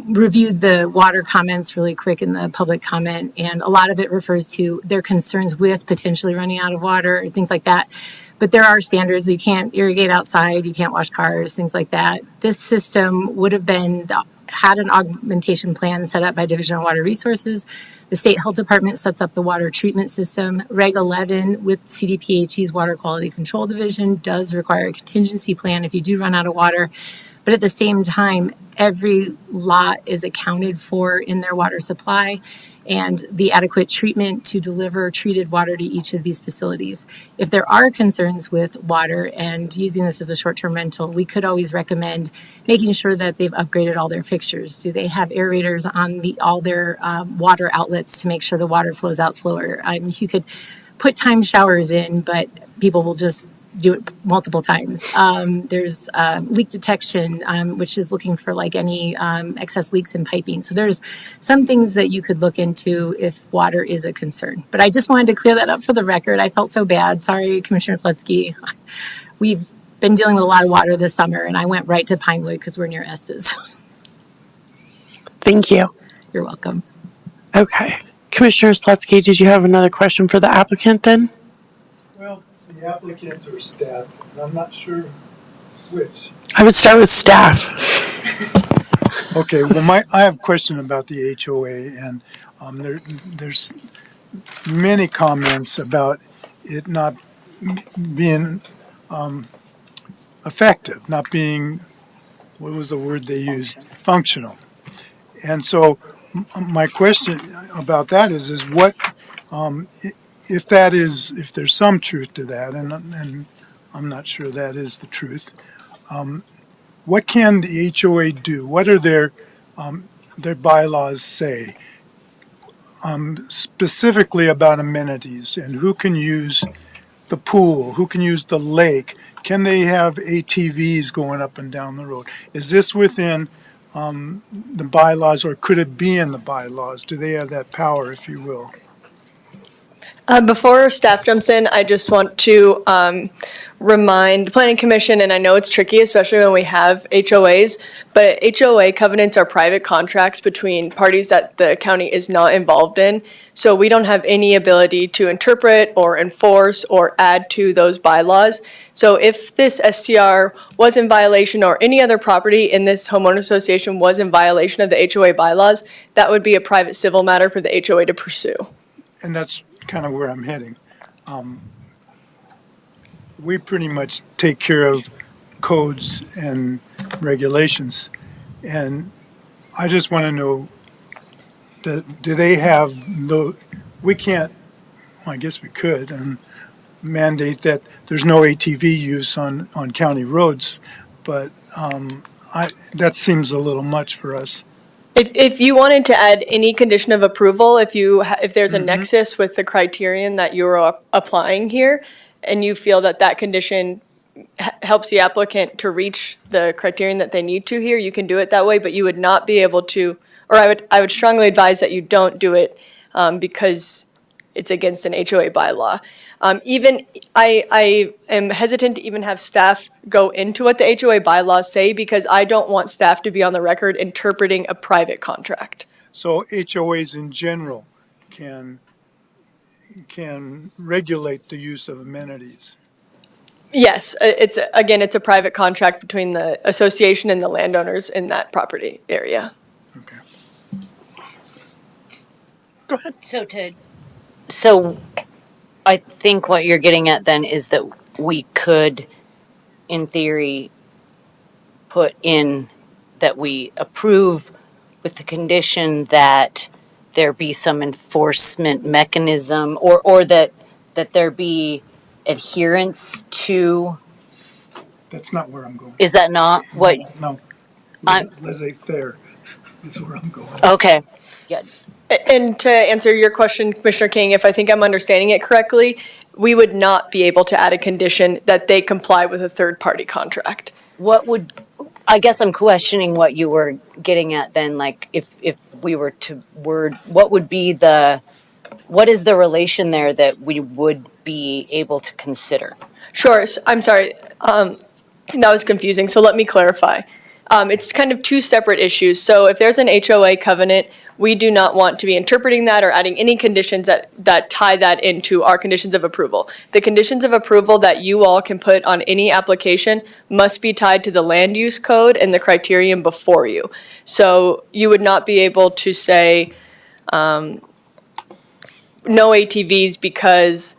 Reviewed the water comments really quick in the public comment, and a lot of it refers to their concerns with potentially running out of water or things like that. But there are standards. You can't irrigate outside, you can't wash cars, things like that. This system would have had an augmentation plan set up by Division of Water Resources. The State Health Department sets up the water treatment system. Reg 11 with CDPHE's Water Quality Control Division does require a contingency plan if you do run out of water. But at the same time, every lot is accounted for in their water supply and the adequate treatment to deliver treated water to each of these facilities. If there are concerns with water and using this as a short-term rental, we could always recommend making sure that they've upgraded all their fixtures. Do they have aerators on all their water outlets to make sure the water flows out slower? You could put time showers in, but people will just do it multiple times. There's leak detection, which is looking for like any excess leaks in piping. So there's some things that you could look into if water is a concern. But I just wanted to clear that up for the record. I felt so bad. Sorry, Commissioner Slutsky. We've been dealing with a lot of water this summer, and I went right to Pinewood because we're near Estes. Thank you. You're welcome. Okay. Commissioner Slutsky, did you have another question for the applicant then? Well, the applicant or staff, and I'm not sure which. I would start with staff. Okay, well, I have a question about the HOA, and there's many comments about it not being effective, not being, what was the word they used, functional. And so my question about that is what, if there's some truth to that, and I'm not sure that is the truth, what can the HOA do? What are their bylaws say? Specifically about amenities and who can use the pool, who can use the lake? Can they have ATVs going up and down the road? Is this within the bylaws, or could it be in the bylaws? Do they have that power, if you will? Before staff jumps in, I just want to remind the Planning Commission, and I know it's tricky, especially when we have HOAs, but HOA covenants are private contracts between parties that the county is not involved in. So we don't have any ability to interpret or enforce or add to those bylaws. So if this STR was in violation or any other property in this homeowner association was in violation of the HOA bylaws, that would be a private civil matter for the HOA to pursue. And that's kind of where I'm heading. We pretty much take care of codes and regulations. And I just want to know, do they have we can't, well, I guess we could, mandate that there's no ATV use on county roads, but that seems a little much for us. If you wanted to add any condition of approval, if there's a nexus with the criterion that you're applying here, and you feel that that condition helps the applicant to reach the criterion that they need to here, you can do it that way, but you would not be able to, or I would strongly advise that you don't do it because it's against an HOA bylaw. Even I am hesitant to even have staff go into what the HOA bylaws say because I don't want staff to be on the record interpreting a private contract. So HOAs in general can regulate the use of amenities. Yes, it's a private contract between the association and the landowners in that property area. Okay. Go ahead. So I think what you're getting at then is that we could, in theory, put in that we approve with the condition that there be some enforcement mechanism or that there be adherence to. That's not where I'm going. Is that not what? No. Laissez-faire is where I'm going. Okay. Yeah. And to answer your question, Commissioner King, if I think I'm understanding it correctly, we would not be able to add a condition that they comply with a third-party contract. I guess I'm questioning what you were getting at then, like if we were to what is the relation there that we would be able to consider? Sure, I'm sorry, that was confusing, so let me clarify. It's kind of two separate issues. So if there's an HOA covenant, we do not want to be interpreting that or adding any conditions that tie that into our conditions of approval. The conditions of approval that you all can put on any application must be tied to the land use code and the criterion before you. So you would not be able to say no ATVs because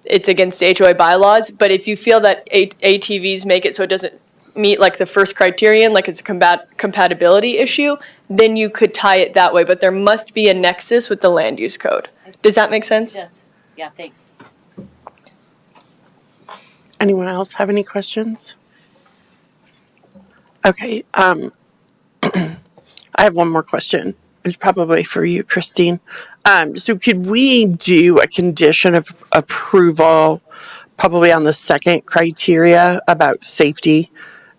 it's against HOA bylaws, but if you feel that ATVs make it so it doesn't meet like the first criterion, like it's a compatibility issue, then you could tie it that way, but there must be a nexus with the land use code. Does that make sense? Yes. Yeah, thanks. Anyone else have any questions? Okay, I have one more question. It's probably for you, Christine. So could we do a condition of approval probably on the second criteria about safety,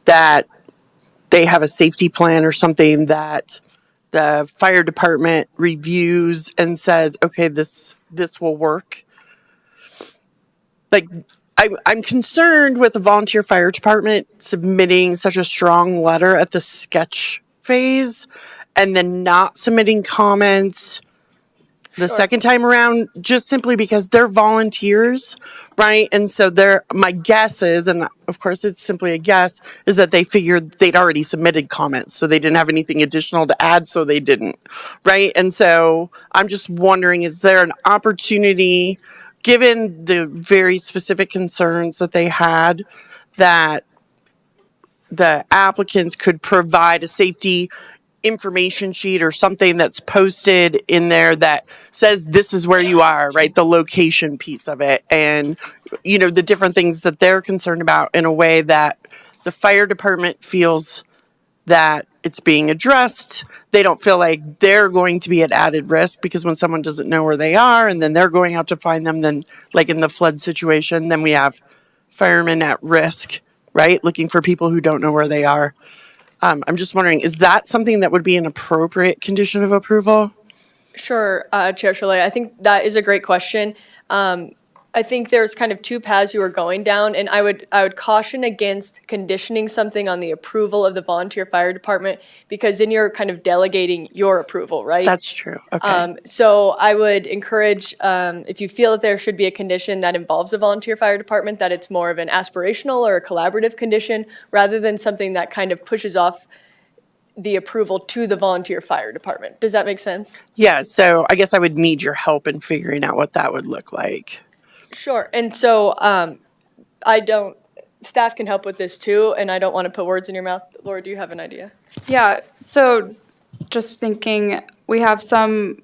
that they have a safety plan or something that the fire department reviews and says, okay, this will work? Like, I'm concerned with the volunteer fire department submitting such a strong letter at the sketch phase and then not submitting comments the second time around, just simply because they're volunteers, right? And so my guess is, and of course it's simply a guess, is that they figured they'd already submitted comments, so they didn't have anything additional to add, so they didn't, right? And so I'm just wondering, is there an opportunity, given the very specific concerns that they had, that the applicants could provide a safety information sheet or something that's posted in there that says this is where you are, right? The location piece of it, and the different things that they're concerned about, in a way that the fire department feels that it's being addressed. They don't feel like they're going to be at added risk, because when someone doesn't know where they are and then they're going out to find them, then like in the flood situation, then we have firemen at risk, right? Looking for people who don't know where they are. I'm just wondering, is that something that would be an appropriate condition of approval? Sure, Chair Cholet. I think that is a great question. I think there's kind of two paths you are going down, and I would caution against conditioning something on the approval of the volunteer fire department, because then you're kind of delegating your approval, right? That's true. Okay. So I would encourage, if you feel that there should be a condition that involves the volunteer fire department, that it's more of an aspirational or a collaborative condition, rather than something that kind of pushes off the approval to the volunteer fire department. Does that make sense? Yeah. So I guess I would need your help in figuring out what that would look like. Sure. And so staff can help with this too, and I don't want to put words in your mouth. Laura, do you have an idea? Yeah, so just thinking, we have some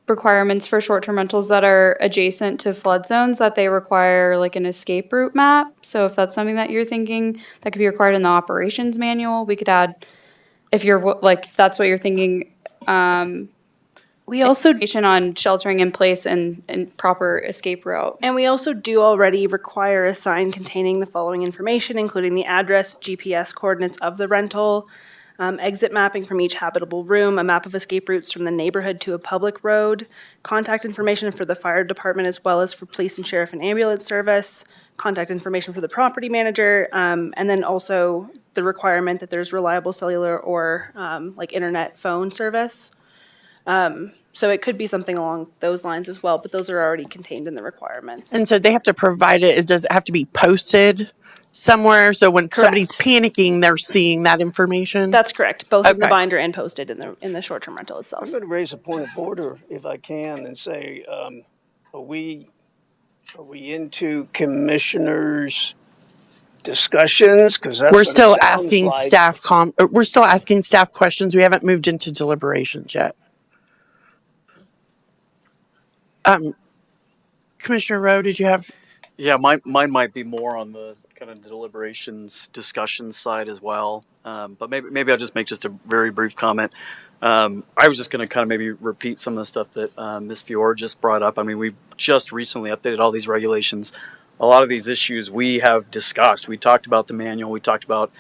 requirements for short-term rentals that are adjacent to flood zones that they require like an escape route map. So if that's something that you're thinking that could be required in the operations manual, we could add, if you're like, if that's what you're thinking, We also information on sheltering in place and proper escape route. And we also do already require a sign containing the following information, including the address, GPS coordinates of the rental, exit mapping from each habitable room, a map of escape routes from the neighborhood to a public road, contact information for the fire department as well as for police and sheriff and ambulance service, contact information for the property manager, and then also the requirement that there's reliable cellular or like internet phone service. So it could be something along those lines as well, but those are already contained in the requirements. And so they have to provide it. Does it have to be posted somewhere? So when somebody's panicking, they're seeing that information? That's correct, both in the Okay. binder and posted in the short-term rental itself. I'm going to raise a point of order if I can and say, are we into commissioners' discussions? Because that's We're what it still sounds asking like. we're still asking staff questions. We haven't moved into deliberations yet. Commissioner Rowe, did you have? Yeah, mine might be more on the kind of deliberations discussion side as well. But maybe I'll just make just a very brief comment. I was just going to kind of maybe repeat some of the stuff that Ms. Fiore just brought up. I mean, we've just recently updated all these regulations. A lot of these issues we have discussed. We talked about the manual. We talked about,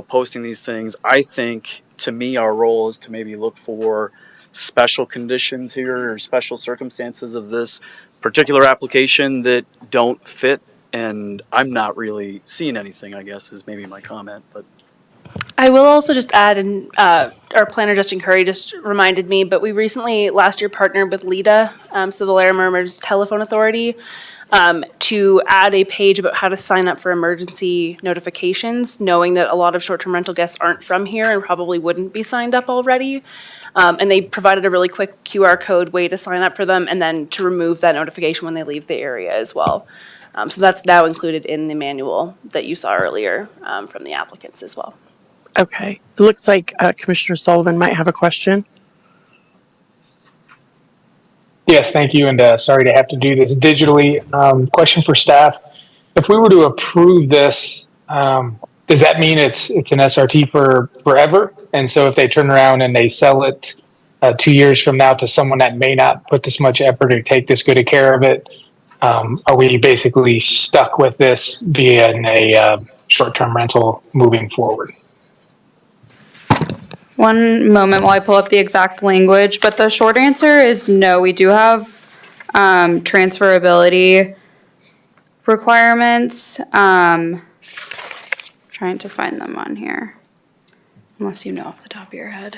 posting these things. I think, to me, our role is to maybe look for special conditions here or special circumstances of this particular application that don't fit, and I'm not really seeing anything, I guess, is maybe my comment. But I will also just add, and our planner, Justin Curry, just reminded me, but we recently, last year, partnered with LEDA, so the Larimer Emergency Telephone Authority, to add a page about how to sign up for emergency notifications, knowing that a lot of short-term rental guests aren't from here and probably wouldn't be signed up already. And they provided a really quick QR code way to sign up for them and then to remove that notification when they leave the area as well. So that's now included in the manual that you saw earlier from the applicants as well. Okay. It looks like Commissioner Sullivan might have a question. Yes, thank you, and sorry to have to do this digitally. Question for staff: if we were to approve this, does that mean it's an SRT for forever? And so if they turn around and they sell it 2 years from now to someone that may not put this much effort or take this good of care of it, are we basically stuck with this being a short-term rental moving forward? One moment while I pull up the exact language, but the short answer is no. We do have transferability requirements. Trying to find them on here, unless you know off the top of your head.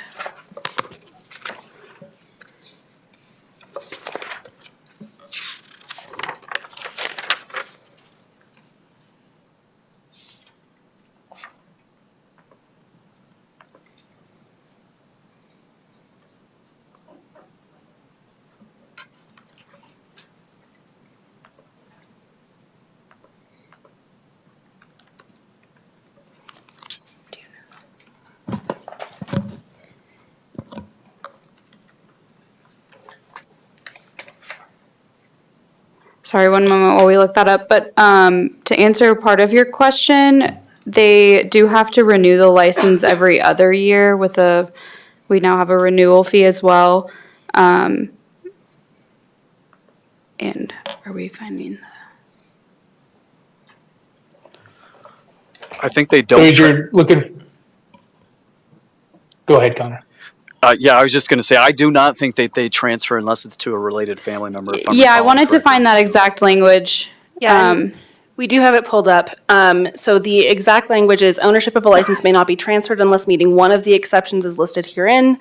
Sorry, one moment while we look that up. But to answer part of your question, they do have to renew the license every other year with we now have a renewal fee as well. And are we finding I think they So don't. as you're looking, go ahead, Connor. Yeah, I was just going to say, I do not think that they transfer unless it's to a related family member. If I'm Yeah, I recalling wanted to correctly. find that exact language. Yeah, and we do have it pulled up. So the exact language is ownership of a license may not be transferred unless meeting one of the exceptions is listed herein.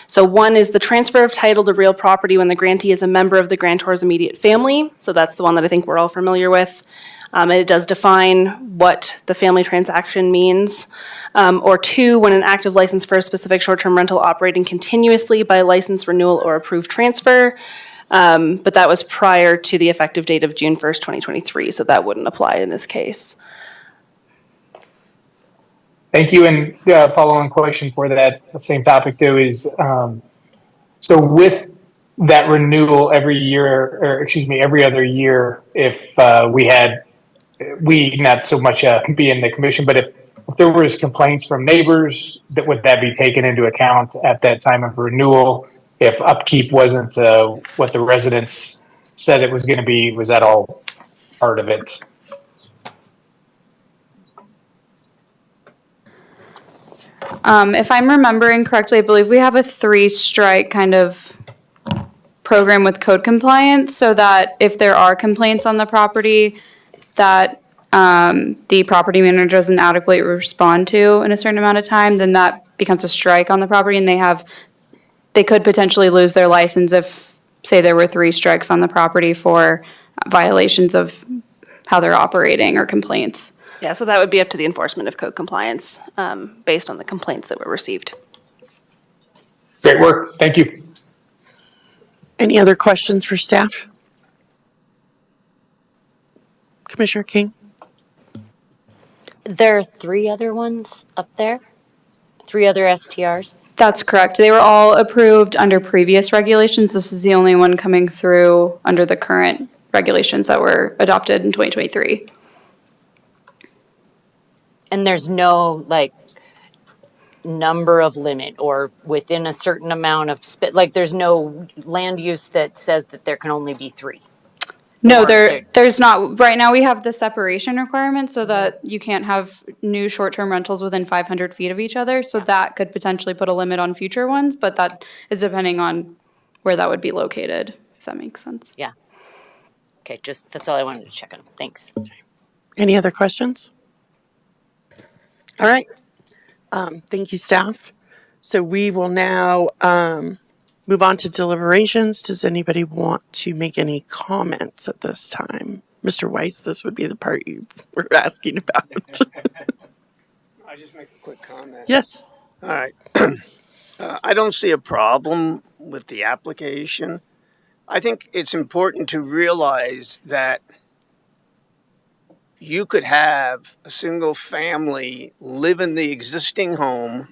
So one is the transfer of title to real property when the grantee is a member of the grantor's immediate family. So that's the one that I think we're all familiar with. And it does define what the family transaction means. Or two, when an active license for a specific short-term rental operating continuously by license renewal or approved transfer. But that was prior to the effective date of June 1st, 2023, so that wouldn't apply in this case. Thank you. And following question for that same topic though is, so with that renewal every year, or excuse me, every other year, if we not so much be in the commission, but if there was complaints from neighbors, would that be taken into account at that time of renewal? If upkeep wasn't what the residents said it was going to be, was that all part of it? If I'm remembering correctly, I believe we have a 3-strike kind of program with code compliance, so that if there are complaints on the property that the property manager doesn't adequately respond to in a certain amount of time, then that becomes a strike on the property, and they could potentially lose their license if, say, there were 3 strikes on the property for violations of how they're operating or complaints. Yeah, so that would be up to the enforcement of code compliance based on the complaints that were received. Great work. Thank you. Any other questions for staff? Commissioner King? There are 3 other ones up there? 3 other STRs? That's correct. They were all approved under previous regulations. This is the only one coming through under the current regulations that were adopted in 2023. And there's no, like, number of limit or within a certain amount of, there's no land use that says that there can only be 3? No, there's not. Right now we have the separation requirement so that you can't have new short-term rentals within 500 feet of each other. So that could potentially put a limit on future ones, but that is depending on where that would be located, if that makes sense. Yeah. Okay, that's all I wanted to check on. Thanks. Any other questions? All right. Thank you, staff. So we will now move on to deliberations. Does anybody want to make any comments at this time? Mr. Weiss, this would be the part you were asking about. I just make a quick comment. Yes. All right. I don't see a problem with the application. I think it's important to realize that you could have a single family live in the existing home,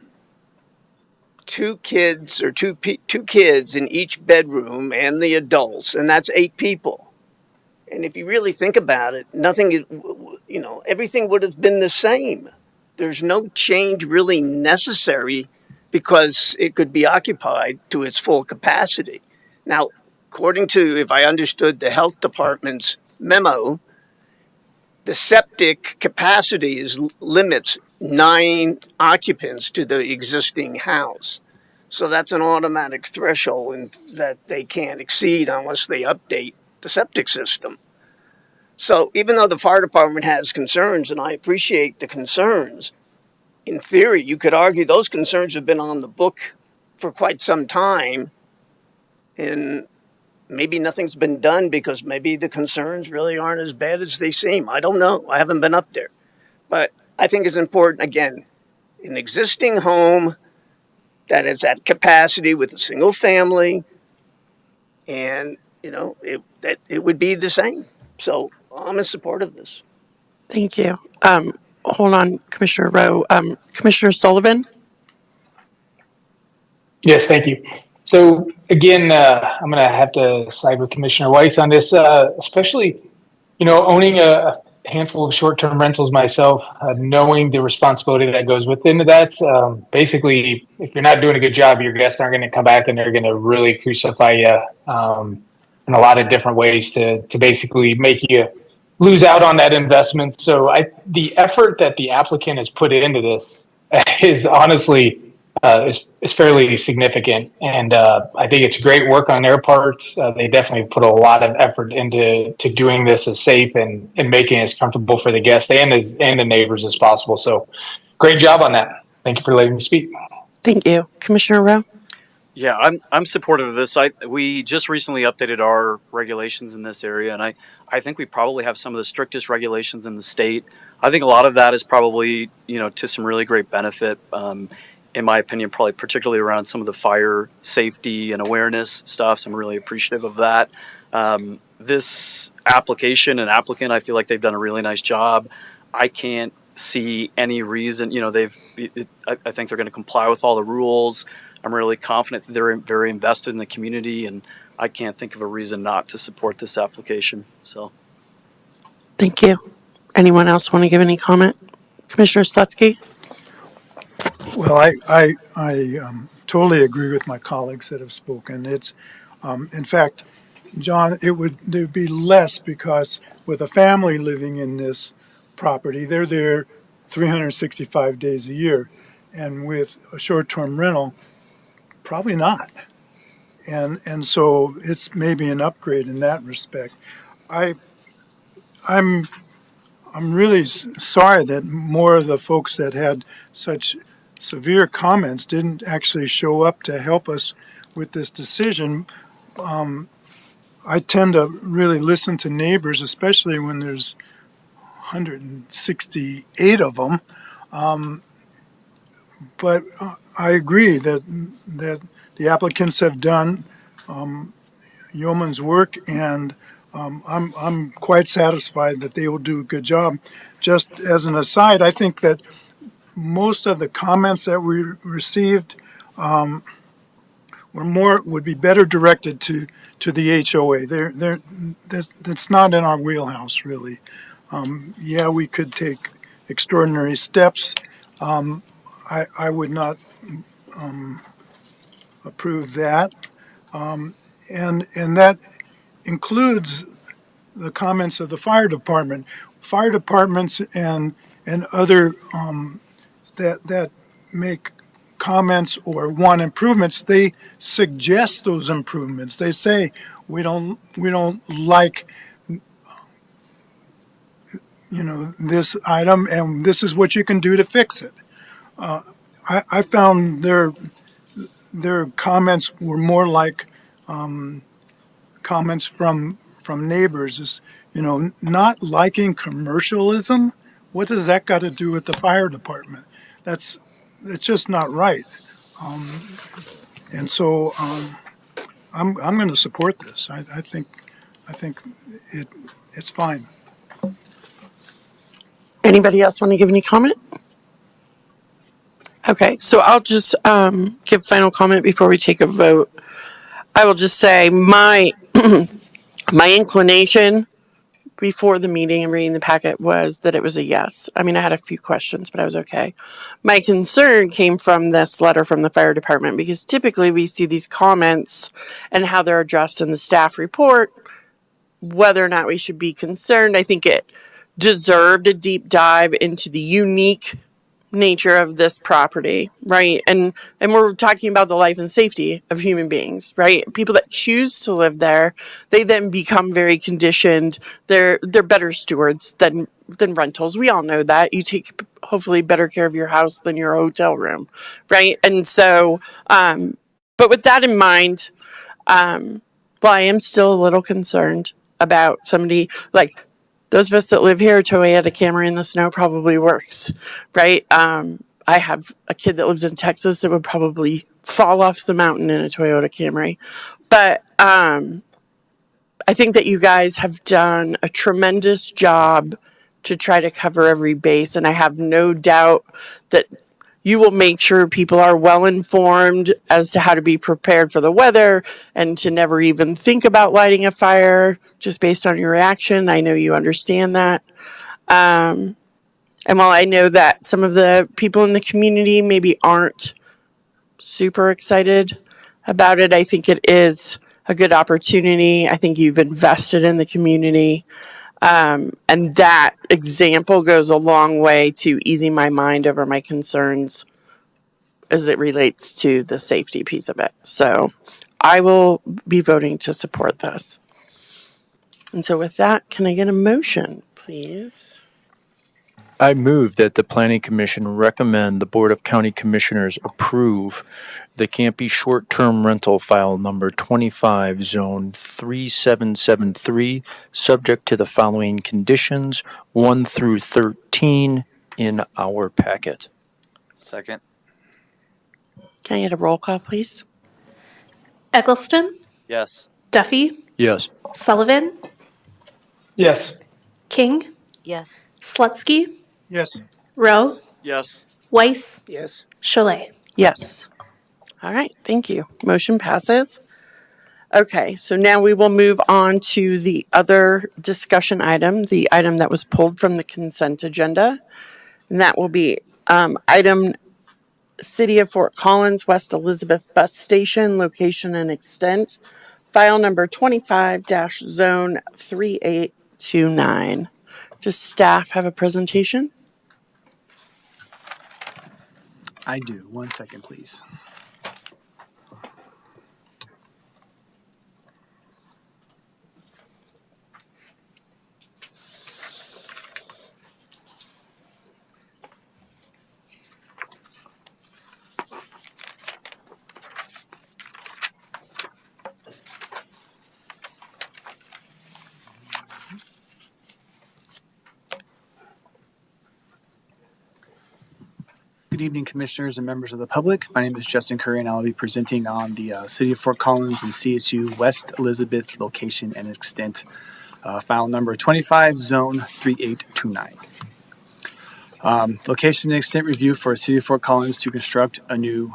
2 kids or two kids in each bedroom and the adults, and that's 8 people. And if you really think about it, everything would have been the same. There's no change really necessary because it could be occupied to its full capacity. Now, according to, if I understood the health department's memo, the septic capacity limits 9 occupants to the existing house. So that's an automatic threshold that they can't exceed unless they update the septic system. So even though the fire department has concerns, and I appreciate the concerns, in theory, you could argue those concerns have been on the book for quite some time, and maybe nothing's been done because maybe the concerns really aren't as bad as they seem. I don't know. I haven't been up there. But I think it's important, again, an existing home that is at capacity with a single family, and, it would be the same. So I'm in support of this. Thank you. Hold on, Commissioner Rowe. Commissioner Sullivan? Yes, thank you. So again, I'm going to have to side with Commissioner Weiss on this, especially, owning a handful of short-term rentals myself, knowing the responsibility that goes within that. Basically, if you're not doing a good job, your guests aren't going to come back and they're going to really crucify you in a lot of different ways to basically make you lose out on that investment. So the effort that the applicant has put into this is honestly is fairly significant. And I think it's great work on their parts. They definitely put a lot of effort into doing this as safe and making it as comfortable for the guests and the neighbors as possible. So great job on that. Thank you for letting me speak. Thank you. Commissioner Rowe? Yeah, I'm supportive of this. We just recently updated our regulations in this area, and I think we probably have some of the strictest regulations in the state. I think a lot of that is probably to some really great benefit, in my opinion, probably particularly around some of the fire safety and awareness stuff. So I'm really appreciative of that. This application and applicant, I feel like they've done a really nice job. I can't see any reason. I think they're going to comply with all the rules. I'm really confident that they're very invested in the community, and I can't think of a reason not to support this application. So, Thank you. Anyone else want to give any comment? Commissioner Slutsky? Well, I totally agree with my colleagues that have spoken. It's, in fact, John, there'd be less because with a family living in this property, they're there 365 days a year. And with a short-term rental, probably not. And so it's maybe an upgrade in that respect. I'm really sorry that more of the folks that had such severe comments didn't actually show up to help us with this decision. I tend to really listen to neighbors, especially when there's 168 of them. But I agree that the applicants have done yeoman's work, and I'm quite satisfied that they will do a good job. Just as an aside, I think that most of the comments that we received would be better directed to the HOA. That's not in our wheelhouse, really. Yeah, we could take extraordinary steps. I would not approve that, and that includes the comments of the fire department. Fire departments and other that make comments or want improvements, they suggest those improvements. They say we don't like this item, and this is what you can do to fix it. I found their comments were more like comments from neighbors. Is not liking commercialism. What does that got to do with the fire department? It's just not right. And so I'm going to support this. I think it's fine. Anybody else want to give any comment? Okay, so I'll just give final comment before we take a vote. I will just say my my inclination before the meeting and reading the packet was that it was a yes. I mean, I had a few questions, but I was okay. My concern came from this letter from the fire department, because typically we see these comments and how they're addressed in the staff report, whether or not we should be concerned. I think it deserved a deep dive into the unique nature of this property, right? And we're talking about the life and safety of human beings, right? People that choose to live there, they then become very conditioned. They're better stewards than rentals. We all know that. You take hopefully better care of your house than your hotel room, right? And so but with that in mind, well, I am still a little concerned about somebody like those of us that live here. Toyota Camry in the snow probably works, right? I have a kid that lives in Texas that would probably fall off the mountain in a Toyota Camry. But I think that you guys have done a tremendous job to try to cover every base, and I have no doubt that you will make sure people are well informed as to how to be prepared for the weather and to never even think about lighting a fire just based on your reaction. I know you understand that. And while I know that some of the people in the community maybe aren't super excited about it, I think it is a good opportunity. I think you've invested in the community. And that example goes a long way to easing my mind over my concerns as it relates to the safety piece of it. So I will be voting to support this. And so with that, can I get a motion, please? I move that the Planning Commission recommend the Board of County Commissioners approve the Campy short-term rental file number 25, zone 3773, subject to the following conditions, 1 through 13 in our packet. Second. Can I get a roll call, please? Eggleston, Yes. Duffy, Yes. Sullivan, Yes. King, Yes. Slutsky, Yes. Rowe, Yes. Weiss, Yes. Cholet. Yes. All right, thank you. Motion passes. Okay, so now we will move on to the other discussion item, the item that was pulled from the consent agenda. And that will be item City of Fort Collins, West Elizabeth Bus Station, location and extent, file number 25-zone 3829. Does staff have a presentation? I do. 1 second, please. Good evening, commissioners and members of the public. My name is Justin Curry, and I'll be presenting on the City of Fort Collins and CSU West Elizabeth location and extent, file number 25, zone 3829. Location and extent review for City of Fort Collins to construct a new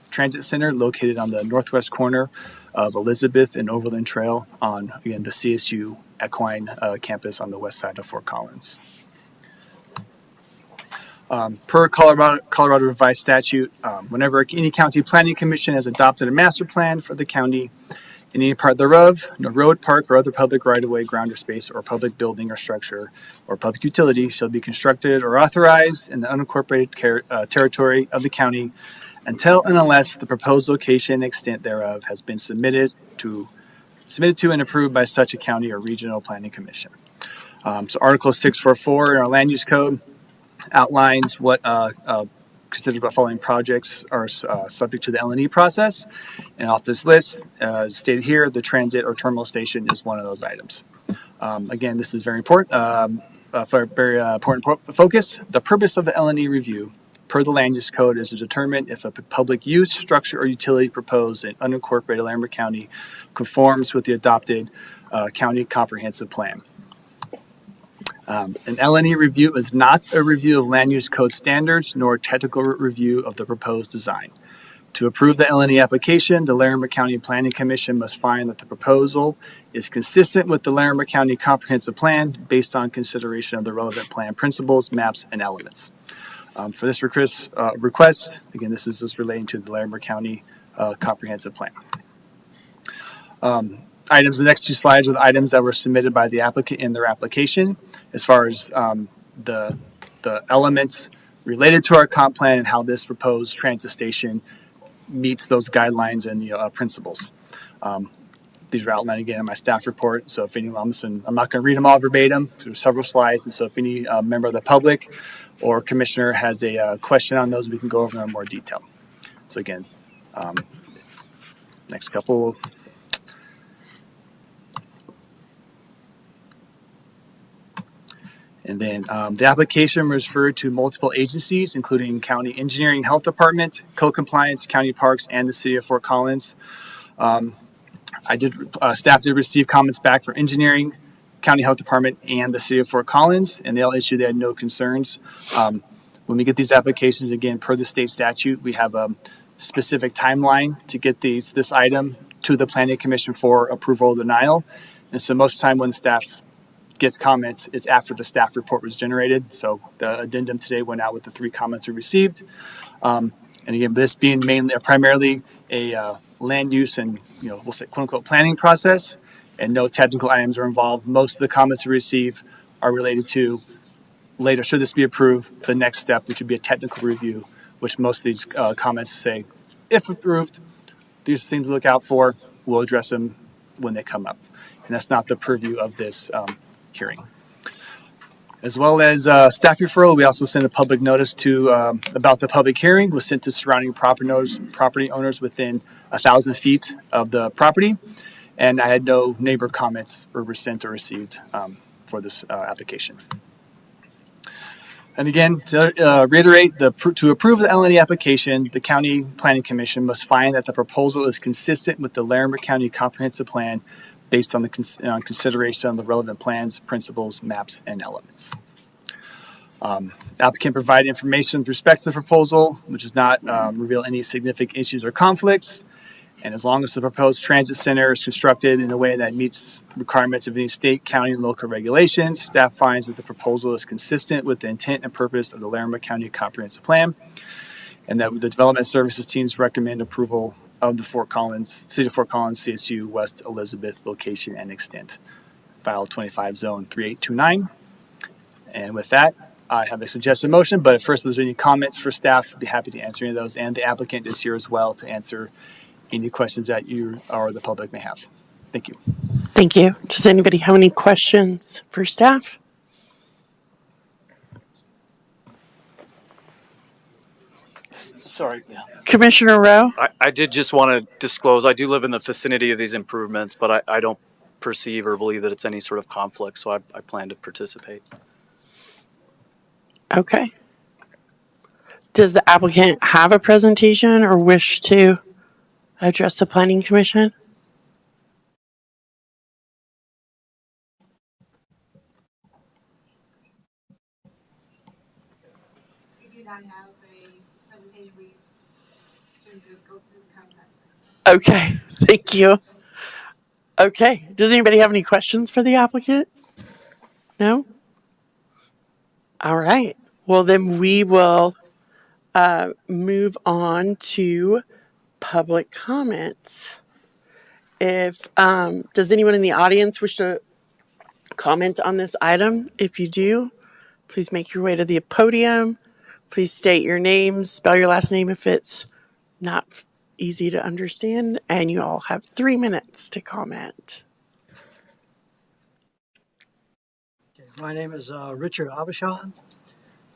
transit center located on the northwest corner of Elizabeth and Overland Trail on, again, the CSU Equine campus on the west side of Fort Collins. Per Colorado revised statute, whenever any county planning commission has adopted a master plan for the county, in any part thereof, no road, park, or other public right-of-way, ground or space, or public building or structure, or public utility shall be constructed or authorized in the unincorporated territory of the county until and unless the proposed location and extent thereof has been submitted to and approved by such a county or regional planning commission. So Article 644 in our land use code outlines what considered about following projects are subject to the L&E process. And off this list, as stated here, the transit or terminal station is one of those items. Again, this is very important, important focus. The purpose of the L&E review per the land use code is to determine if a public use, structure, or utility proposed in unincorporated Larimer County conforms with the adopted county comprehensive plan. An L&E review is not a review of land use code standards nor a technical review of the proposed design. To approve the L&E application, the Larimer County Planning Commission must find that the proposal is consistent with the Larimer County Comprehensive Plan based on consideration of the relevant plan principles, maps, and elements. For this request, again, this is just relating to the Larimer County Comprehensive Plan. Items, the next two slides are the items that were submitted by the applicant in their application as far as the elements related to our comp plan and how this proposed transit station meets those guidelines and principles. These are outlined again in my staff report. So if anyone, I'm not going to read them all verbatim. There's several slides, and so if any member of the public or commissioner has a question on those, we can go over them in more detail. So again, next couple. And then the application referred to multiple agencies, including County Engineering and Health Department, Code Compliance, County Parks, and the City of Fort Collins. Staff did receive comments back for Engineering, County Health Department, and the City of Fort Collins, and they all issued they had no concerns. When we get these applications, again, per the state statute, we have a specific timeline to get this item to the Planning Commission for approval or denial. And so most of the time when staff gets comments, it's after the staff report was generated. So the addendum today went out with the 3 comments we received. And again, this being primarily a land use and, we'll say quote unquote planning process, and no technical items are involved. Most of the comments we receive are related to later, should this be approved, the next step, which would be a technical review which most of these comments say, if approved, these things to look out for. We'll address them when they come up. And that's not the purview of this hearing. As well as staff referral, we also sent a public notice to about the public hearing was sent to surrounding property owners within 1,000 feet of the property. And I had no neighbor comments were sent or received for this application. And again, to reiterate, to approve the LNE application, the County Planning Commission must find that the proposal is consistent with the Larimer County Comprehensive Plan based on the consideration of the relevant plans, principles, maps, and elements. Applicant provided information with respect to the proposal, which does not reveal any significant issues or conflicts. And as long as the proposed transit center is constructed in a way that meets the requirements of any state, county, and local regulations, staff finds that the proposal is consistent with the intent and purpose of the Larimer County Comprehensive Plan, and that the Development Services teams recommend approval of the City of Fort Collins, CSU West Elizabeth location and extent. File 25 Zone 3829. And with that, I have a suggested motion, but if first there's any comments for staff, I'd be happy to answer any of those. And the applicant is here as well to answer any questions that you or the public may have. Thank you. Thank you. Does anybody have any questions for staff? Sorry. Commissioner Rowe? I did just want to disclose, I do live in the vicinity of these improvements, but I don't perceive or believe that it's any sort of conflict, so I plan to participate. Okay. Does the applicant have a presentation or wish to address the Planning Commission? Okay, thank you. Okay, does anybody have any questions for the applicant? No? All right, well then we will move on to public comments. If, does anyone in the audience wish to comment on this item? If you do, please make your way to the podium. Please state your name, spell your last name if it's not easy to understand, and you all have 3 minutes to comment. My name is Richard Abishan.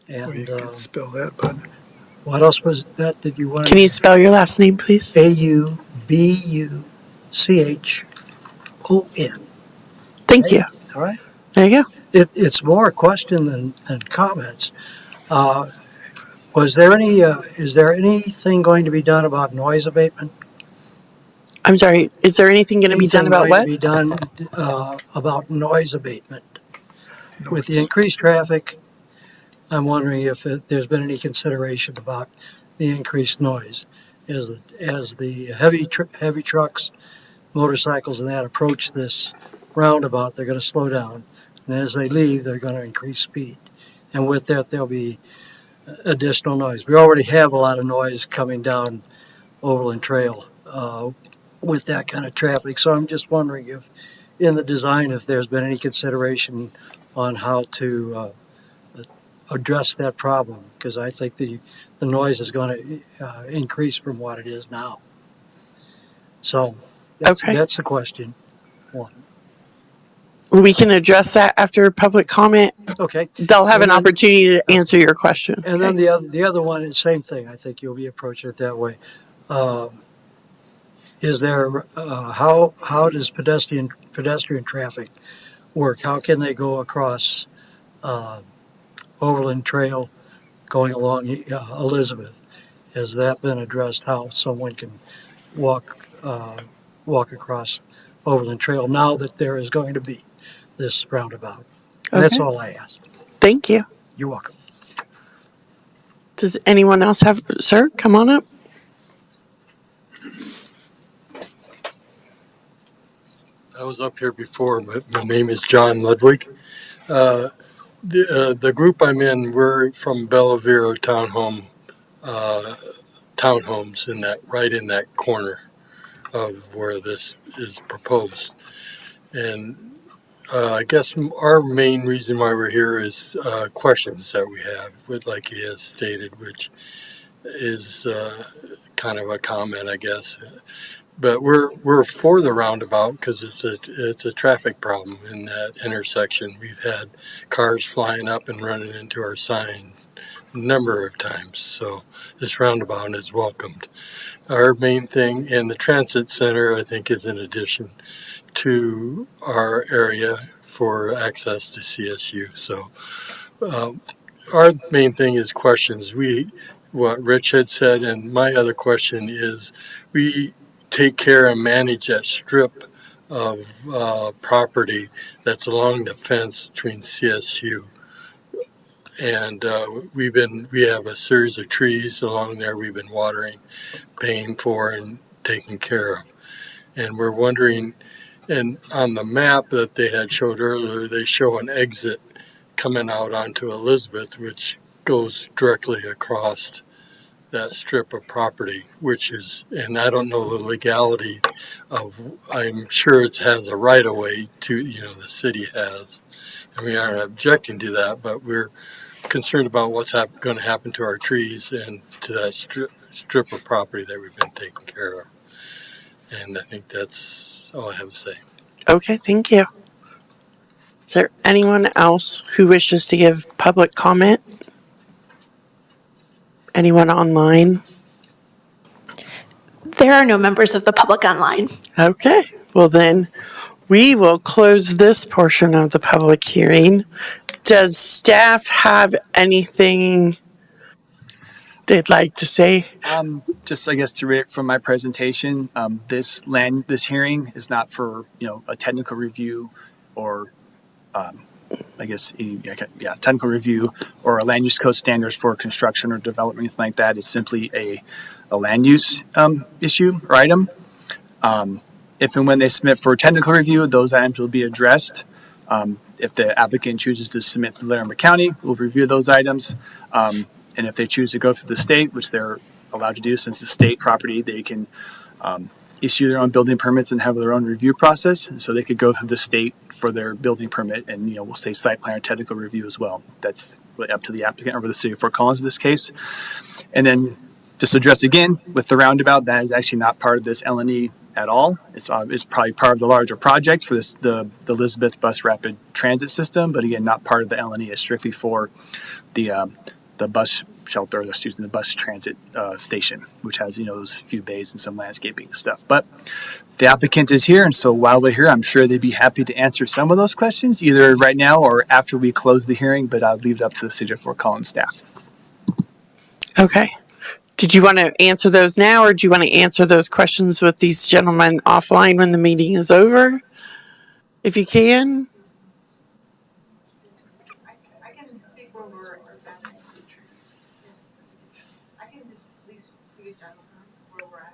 And You can spell that, but what else was that you wanted? Can you spell your last name, please? Aubuchon. Thank you. All right. There you go. It's more a question than comments. Is there anything going to be done about noise abatement? I'm sorry, is there anything going to be done about what? Anything going to be done about noise abatement? With the increased traffic, I'm wondering if there's been any consideration about the increased noise as the heavy trucks, motorcycles, and that approach this roundabout. They're going to slow down, and as they leave, they're going to increase speed, and with that, there'll be additional noise. We already have a lot of noise coming down Overland Trail with that kind of traffic. So I'm just wondering if, in the design, if there's been any consideration on how to address that problem, because I think the noise is going to increase from what it is now. So that's the question. One. We can address that after public comment. Okay. They'll have an opportunity to answer your question. And then the other one is same thing. I think you'll be approaching it that way. Is there how does pedestrian traffic work? How can they go across Overland Trail going along Elizabeth? Has that been addressed? How someone can walk across Overland Trail now that there is going to be this roundabout? And that's all I ask. Thank you. You're welcome. Does anyone else have, sir, come on up. I was up here before. My name is John Ludwig. The group I'm in, we're from Bellavero townhomes right in that corner of where this is proposed. And I guess our main reason why we're here is questions that we have, like he has stated, which is kind of a comment, I guess. But we're for the roundabout because it's a traffic problem in that intersection. We've had cars flying up and running into our signs a number of times. So this roundabout is welcomed. Our main thing, and the transit center, I think, is in addition to our area for access to CSU. So our main thing is questions. What Rich had said, and my other question is, we take care and manage that strip of property that's along the fence between CSU. And we have a series of trees along there we've been watering, paying for, and taking care of. And we're wondering, and on the map that they had showed earlier, they show an exit coming out onto Elizabeth, which goes directly across that strip of property, which is, and I don't know the legality of, I'm sure it has a right of way to, the city has. And we aren't objecting to that, but we're concerned about what's going to happen to our trees and to that strip of property that we've been taking care of. And I think that's all I have to say. Okay, thank you. Is there anyone else who wishes to give public comment? Anyone online? There are no members of the public online. Okay, well then, we will close this portion of the public hearing. Does staff have anything they'd like to say? Just I guess to read from my presentation, this hearing is not for a technical review or technical review or a land use code standards for construction or development, anything like that. It's simply a land use issue or item. If and when they submit for technical review, those items will be addressed. If the applicant chooses to submit to Larimer County, we'll review those items. And if they choose to go through the state, which they're allowed to do since it's state property, they can issue their own building permits and have their own review process. So they could go through the state for their building permit and, we'll say site plan or technical review as well. That's up to the applicant or the city of Fort Collins in this case. And then just address again with the roundabout, that is actually not part of this L&E at all. It's probably part of the larger project for the Elizabeth Bus Rapid Transit System, but again, not part of the L&E. It's strictly for the bus shelter, the bus transit station, which has those few bays and some landscaping stuff. But the applicant is here, and so while we're here, I'm sure they'd be happy to answer some of those questions, either right now or after we close the hearing. But I'll leave it up to the City of Fort Collins staff. Okay. Did you want to answer those now, or do you want to answer those questions with these gentlemen offline when the meeting is over? If you can. I can speak where we're at. I can just at least be a general where we're at.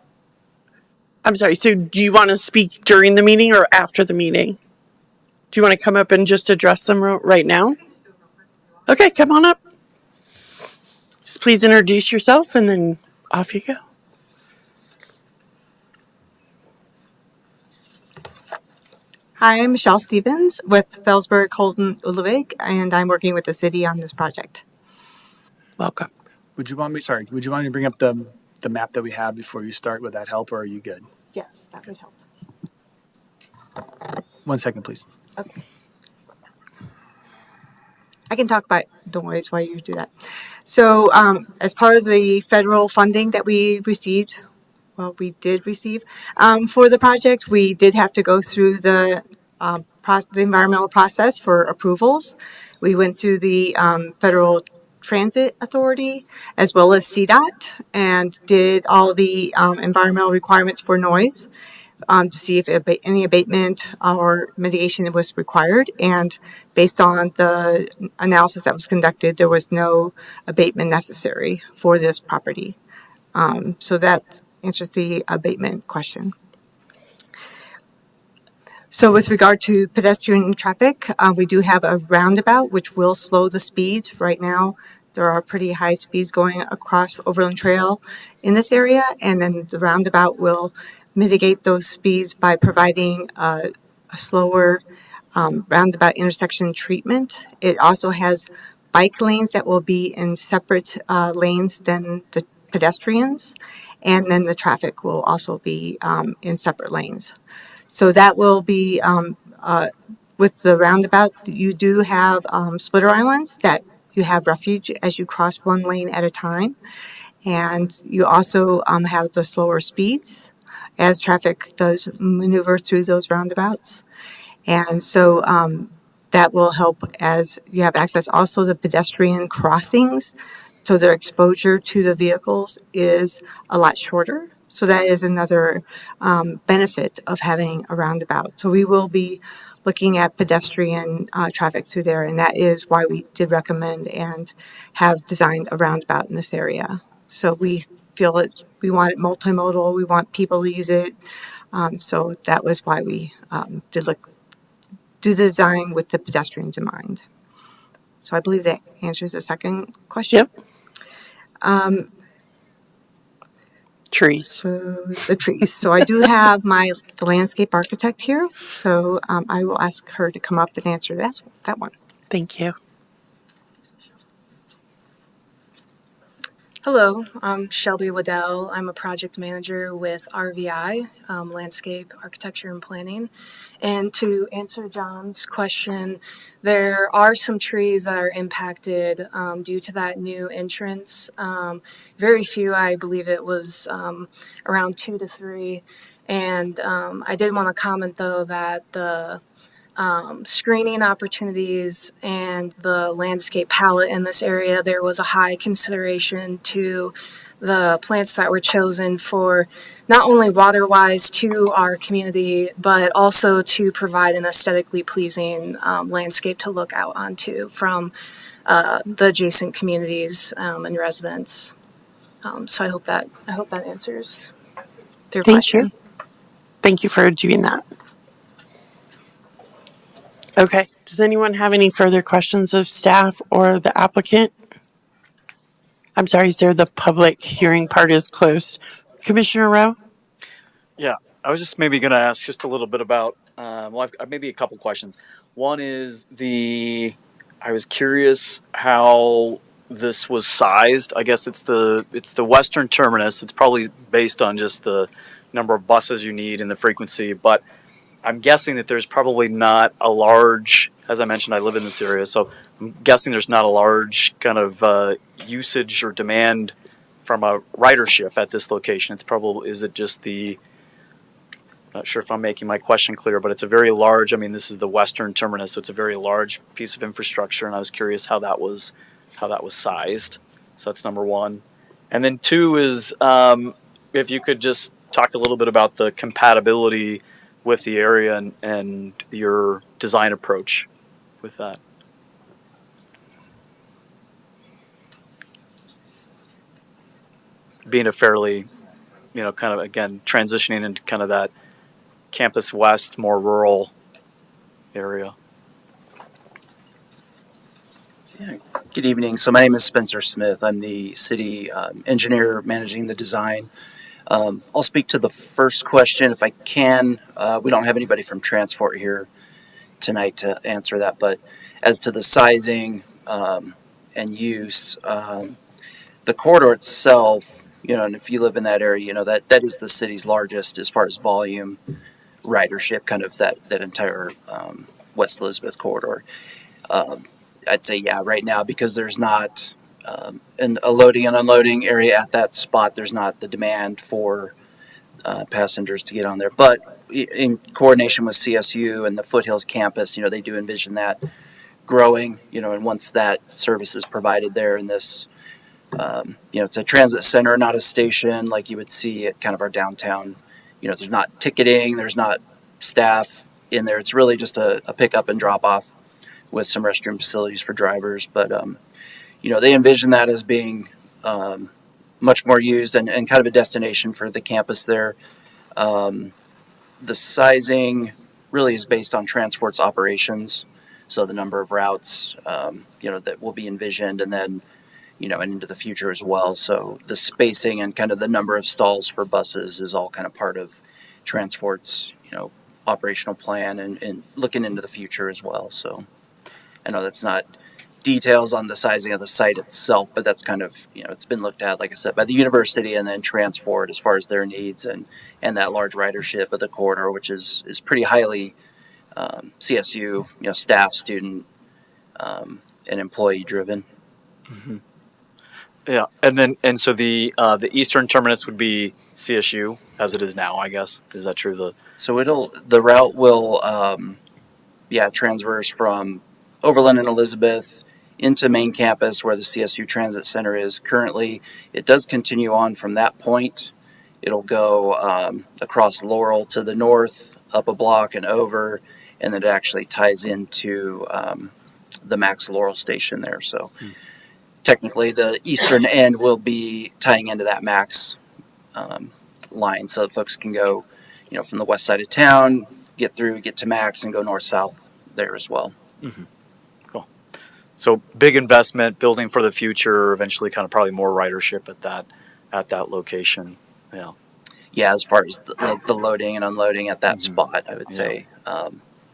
I'm sorry, so do you want to speak during the meeting or after the meeting? Do you want to come up and just address them right now? Okay, come on up. Just please introduce yourself and then off you go. Hi, I'm Michelle Stevens with Felsberg, Holden, Uluvik, and I'm working with the city on this project. Welcome. Would you want me to bring up the map that we have before you start? Would that help, or are you good? Yes, that would help. 1 second, please. Okay. I can talk about noise while you do that. So as part of the federal funding that we did receive for the project, we did have to go through the environmental process for approvals. We went through the Federal Transit Authority as well as CDOT and did all the environmental requirements for noise. To see if any abatement or mitigation was required. And based on the analysis that was conducted, there was no abatement necessary for this property. So that answers the abatement question. So with regard to pedestrian traffic, we do have a roundabout which will slow the speeds. Right now, there are pretty high speeds going across Overland Trail in this area, and then the roundabout will mitigate those speeds by providing a slower roundabout intersection treatment. It also has bike lanes that will be in separate lanes than the pedestrians, and then the traffic will also be in separate lanes. So that will be with the roundabout. You do have splitter islands that you have refuge as you cross one lane at a time, and you also have the slower speeds as traffic does maneuver through those roundabouts. And so that will help as you have access. Also, the pedestrian crossings, so their exposure to the vehicles is a lot shorter. So that is another benefit of having a roundabout. So we will be looking at pedestrian traffic through there, and that is why we did recommend and have designed a roundabout in this area. So we feel it. We want it multimodal. We want people to use it. So that was why we did do the design with the pedestrians in mind. So I believe that answers the second question. Yep. Trees. So the trees. So I do have the landscape architect here. So I will ask her to come up and answer that one. Thank you. Hello, I'm Shelby Waddell. I'm a project manager with RVI, Landscape Architecture and Planning. And to answer John's question, there are some trees that are impacted due to that new entrance. Very few, I believe it was around 2 to 3. And I did want to comment though that the screening opportunities and the landscape palette in this area, there was a high consideration to the plants that were chosen for not only water-wise to our community, but also to provide an aesthetically pleasing landscape to look out onto from the adjacent communities and residents. So I hope that answers your question. Thank you for doing that. Okay. Does anyone have any further questions of staff or the applicant? I'm sorry, sir, the public hearing part is closed. Commissioner Rowe? Yeah, I was just maybe going to ask just a little bit about, I've maybe a couple questions. One is I was curious how this was sized. I guess it's the western terminus. It's probably based on just the number of buses you need and the frequency, but I'm guessing that there's probably not a large, as I mentioned, I live in this area, so I'm guessing there's not a large kind of usage or demand from a ridership at this location. It's probably, is it just not sure if I'm making my question clear, but it's a very large, this is the western terminus, so it's a very large piece of infrastructure, and I was curious how that was sized. So that's number one. And then two is if you could just talk a little bit about the compatibility with the area and your design approach with that. Being a fairly, kind of, again, transitioning into kind of that campus west, more rural area. Yeah. Good evening. So my name is Spencer Smith. I'm the city engineer managing the design. I'll speak to the first question if I can. We don't have anybody from Transport here tonight to answer that, but as to the sizing and use, the corridor itself, and if you live in that area, that is the city's largest as far as volume ridership, kind of that entire West Elizabeth corridor. I'd say, yeah, right now, because there's not a loading and unloading area at that spot, there's not the demand for passengers to get on there. But in coordination with CSU and the Foothills campus, they do envision that growing, and once that service is provided there in this, it's a transit center, not a station like you would see at kind of our downtown. There's not ticketing, there's not staff in there. It's really just a pick up and drop off with some restroom facilities for drivers. But, they envision that as being much more used and kind of a destination for the campus there. The sizing really is based on Transport's operations. So the number of routes, that will be envisioned, and then, and into the future as well. So the spacing and kind of the number of stalls for buses is all kind of part of Transport's, operational plan and looking into the future as well. So I know that's not details on the sizing of the site itself, but that's kind of, it's been looked at, like I said, by the university and then Transport as far as their needs and that large ridership of the corridor, which is pretty highly CSU, staff, student, and employee driven. Mm-hmm. Yeah, and so the eastern terminus would be CSU as it is now, I guess. Is that true? So the route will transverse from Overland and Elizabeth into main campus where the CSU Transit Center is currently. It does continue on from that point. It'll go across Laurel to the north, up a block and over, and then it actually ties into the Max Laurel station there. So technically the eastern end will be tying into that Max line so that folks can go, from the west side of town, get to Max and go north-south there as well. Mm-hmm. Cool. So big investment, building for the future, eventually kind of probably more ridership at that location. Yeah. Yeah, as far as the loading and unloading at that spot, I would say,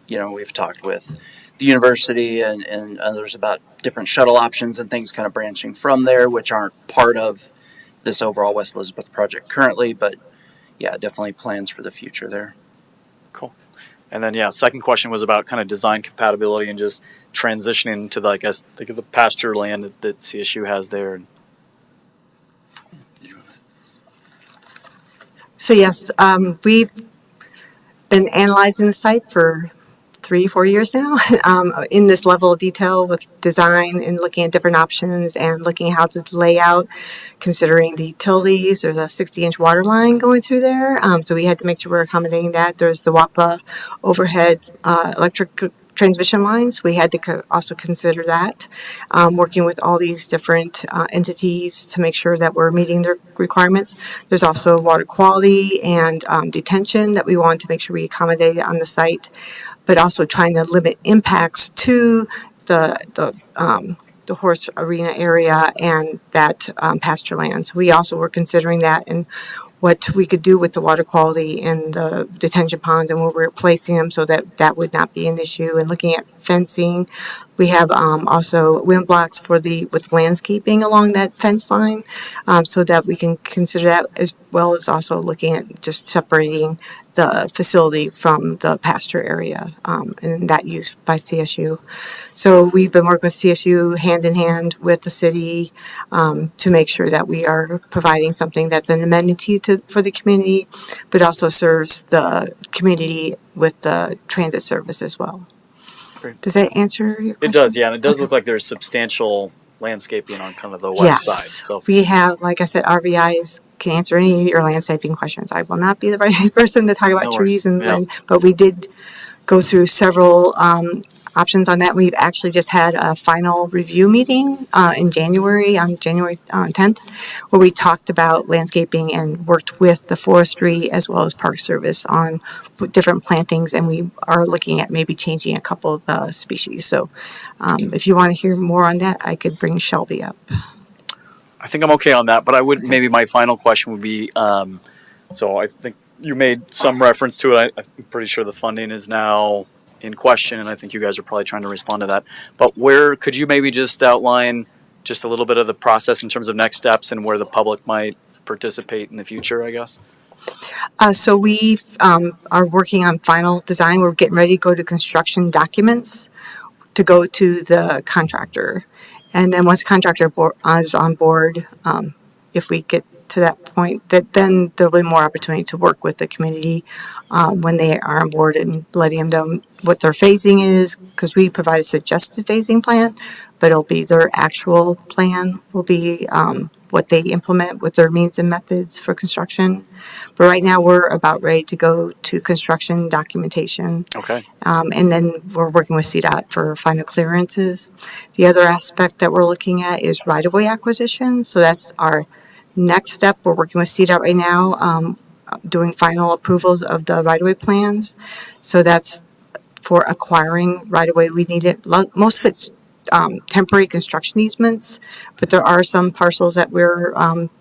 we've talked with the university and others about different shuttle options and things kind of branching from there, which aren't part of this overall West Elizabeth project currently, but yeah, definitely plans for the future there. Cool. And then, second question was about kind of design compatibility and just transitioning to think of the pasture land that CSU has there. So yes, we've been analyzing the site for 3-4 years now in this level of detail with design and looking at different options and looking at how to lay out, considering the utilities. There's a 60-inch water line going through there, so we had to make sure we're accommodating that. There's the WAPA overhead electric transmission lines. We had to also consider that, working with all these different entities to make sure that we're meeting their requirements. There's also water quality and detention that we want to make sure we accommodate on the site, but also trying to limit impacts to the horse arena area and that pasture land. So we also were considering that and what we could do with the water quality and the detention ponds and where we're placing them so that would not be an issue. And looking at fencing, we have also wind blocks with landscaping along that fence line, so that we can consider that, as well as also looking at just separating the facility from the pasture area and that use by CSU. So we've been working with CSU hand in hand with the city to make sure that we are providing something that's an amenity for the community, but also serves the community with the transit service as well. Great. Does that answer your question? It does, yeah. And it does look like there's substantial landscaping on kind of the west side. So We have, like I said, RVIs can answer any of your landscaping questions. I will not be the right person to talk about No trees worries. but we did go through several options on that. We've actually just had a final review meeting in January, on January 10th, where we talked about landscaping and worked with the forestry as well as Park Service on different plantings, and we are looking at maybe changing a couple of the species. So if you want to hear more on that, I could bring Shelby up. I think I'm okay on that, but maybe my final question would be, so I think you made some reference to it. I'm pretty sure the funding is now in question, and I think you guys are probably trying to respond to that. But where could you maybe just outline just a little bit of the process in terms of next steps and where the public might participate in the future, I guess? So we are working on final design. We're getting ready to go to construction documents to go to the contractor. And then once the contractor is on board, if we get to that point, then there'll be more opportunity to work with the community when they are on board and letting them know what their phasing is, because we provide a suggested phasing plan, but it'll be their actual plan will be what they implement with their means and methods for construction. But right now we're about ready to go to construction documentation. Okay. And then we're working with CDOT for final clearances. The other aspect that we're looking at is right-of-way acquisition. So that's our next step. We're working with CDOT right now, doing final approvals of the right-of-way plans. So that's for acquiring right-of-way. We need it. Most of it's temporary construction easements, but there are some parcels that we're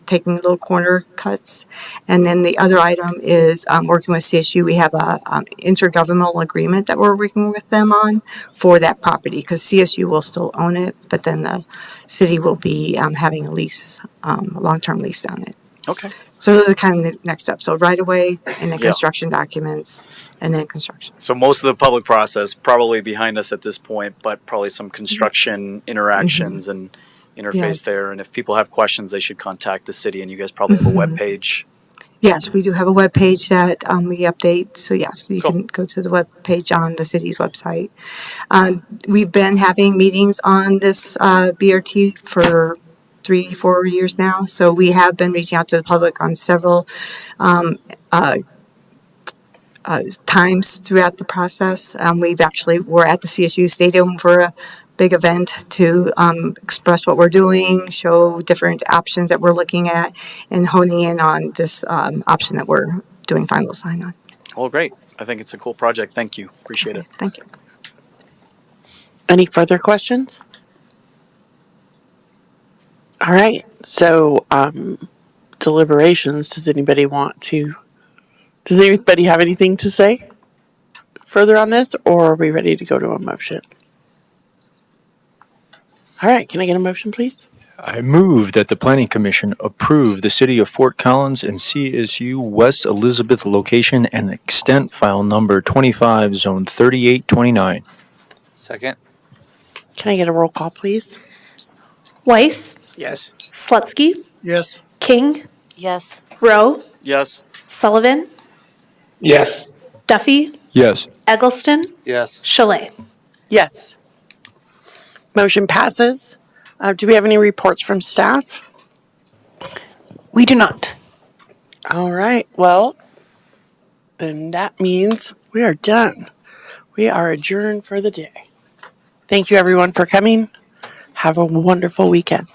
taking little corner cuts. And then the other item is working with CSU. We have a intergovernmental agreement that we're working with them on for that property, because CSU will still own it, but then the city will be having a lease, a long-term lease on it. Okay. So those are kind of the next steps. So right away, and then Yeah. construction documents, and then construction. So most of the public process probably behind us at this point, but probably some construction interactions and interface there. And if people have questions, they should contact the city, and you guys probably have a web page. Yes, we do have a web page that we update. So yes, you can go to the web page on the city's website. We've been having meetings on this BRT for 3-4 years now. So we have been reaching out to the public on several times throughout the process. We're at the CSU Stadium for a big event to express what we're doing, show different options that we're looking at, and honing in on this option that we're doing final design on. Well, great. I think it's a cool project. Thank you. Appreciate it. Thank you. Any further questions? All right. So, deliberations. Does anybody have anything to say further on this, or are we ready to go to a motion? All right. Can I get a motion, please? I move that the Planning Commission approve the City of Fort Collins and CSU West Elizabeth location and extent file number 25, Zone 3829. Second. Can I get a roll call, please? Weiss, Yes. Slutsky, Yes. King, Yes. Rowe, Yes. Sullivan, Yes. Duffy, Yes. Eggleston, Yes. Chalet. Yes. Motion passes. Do we have any reports from staff? We do not. All right. Well, then that means we are done. We are adjourned for the day. Thank you, everyone, for coming. Have a wonderful weekend.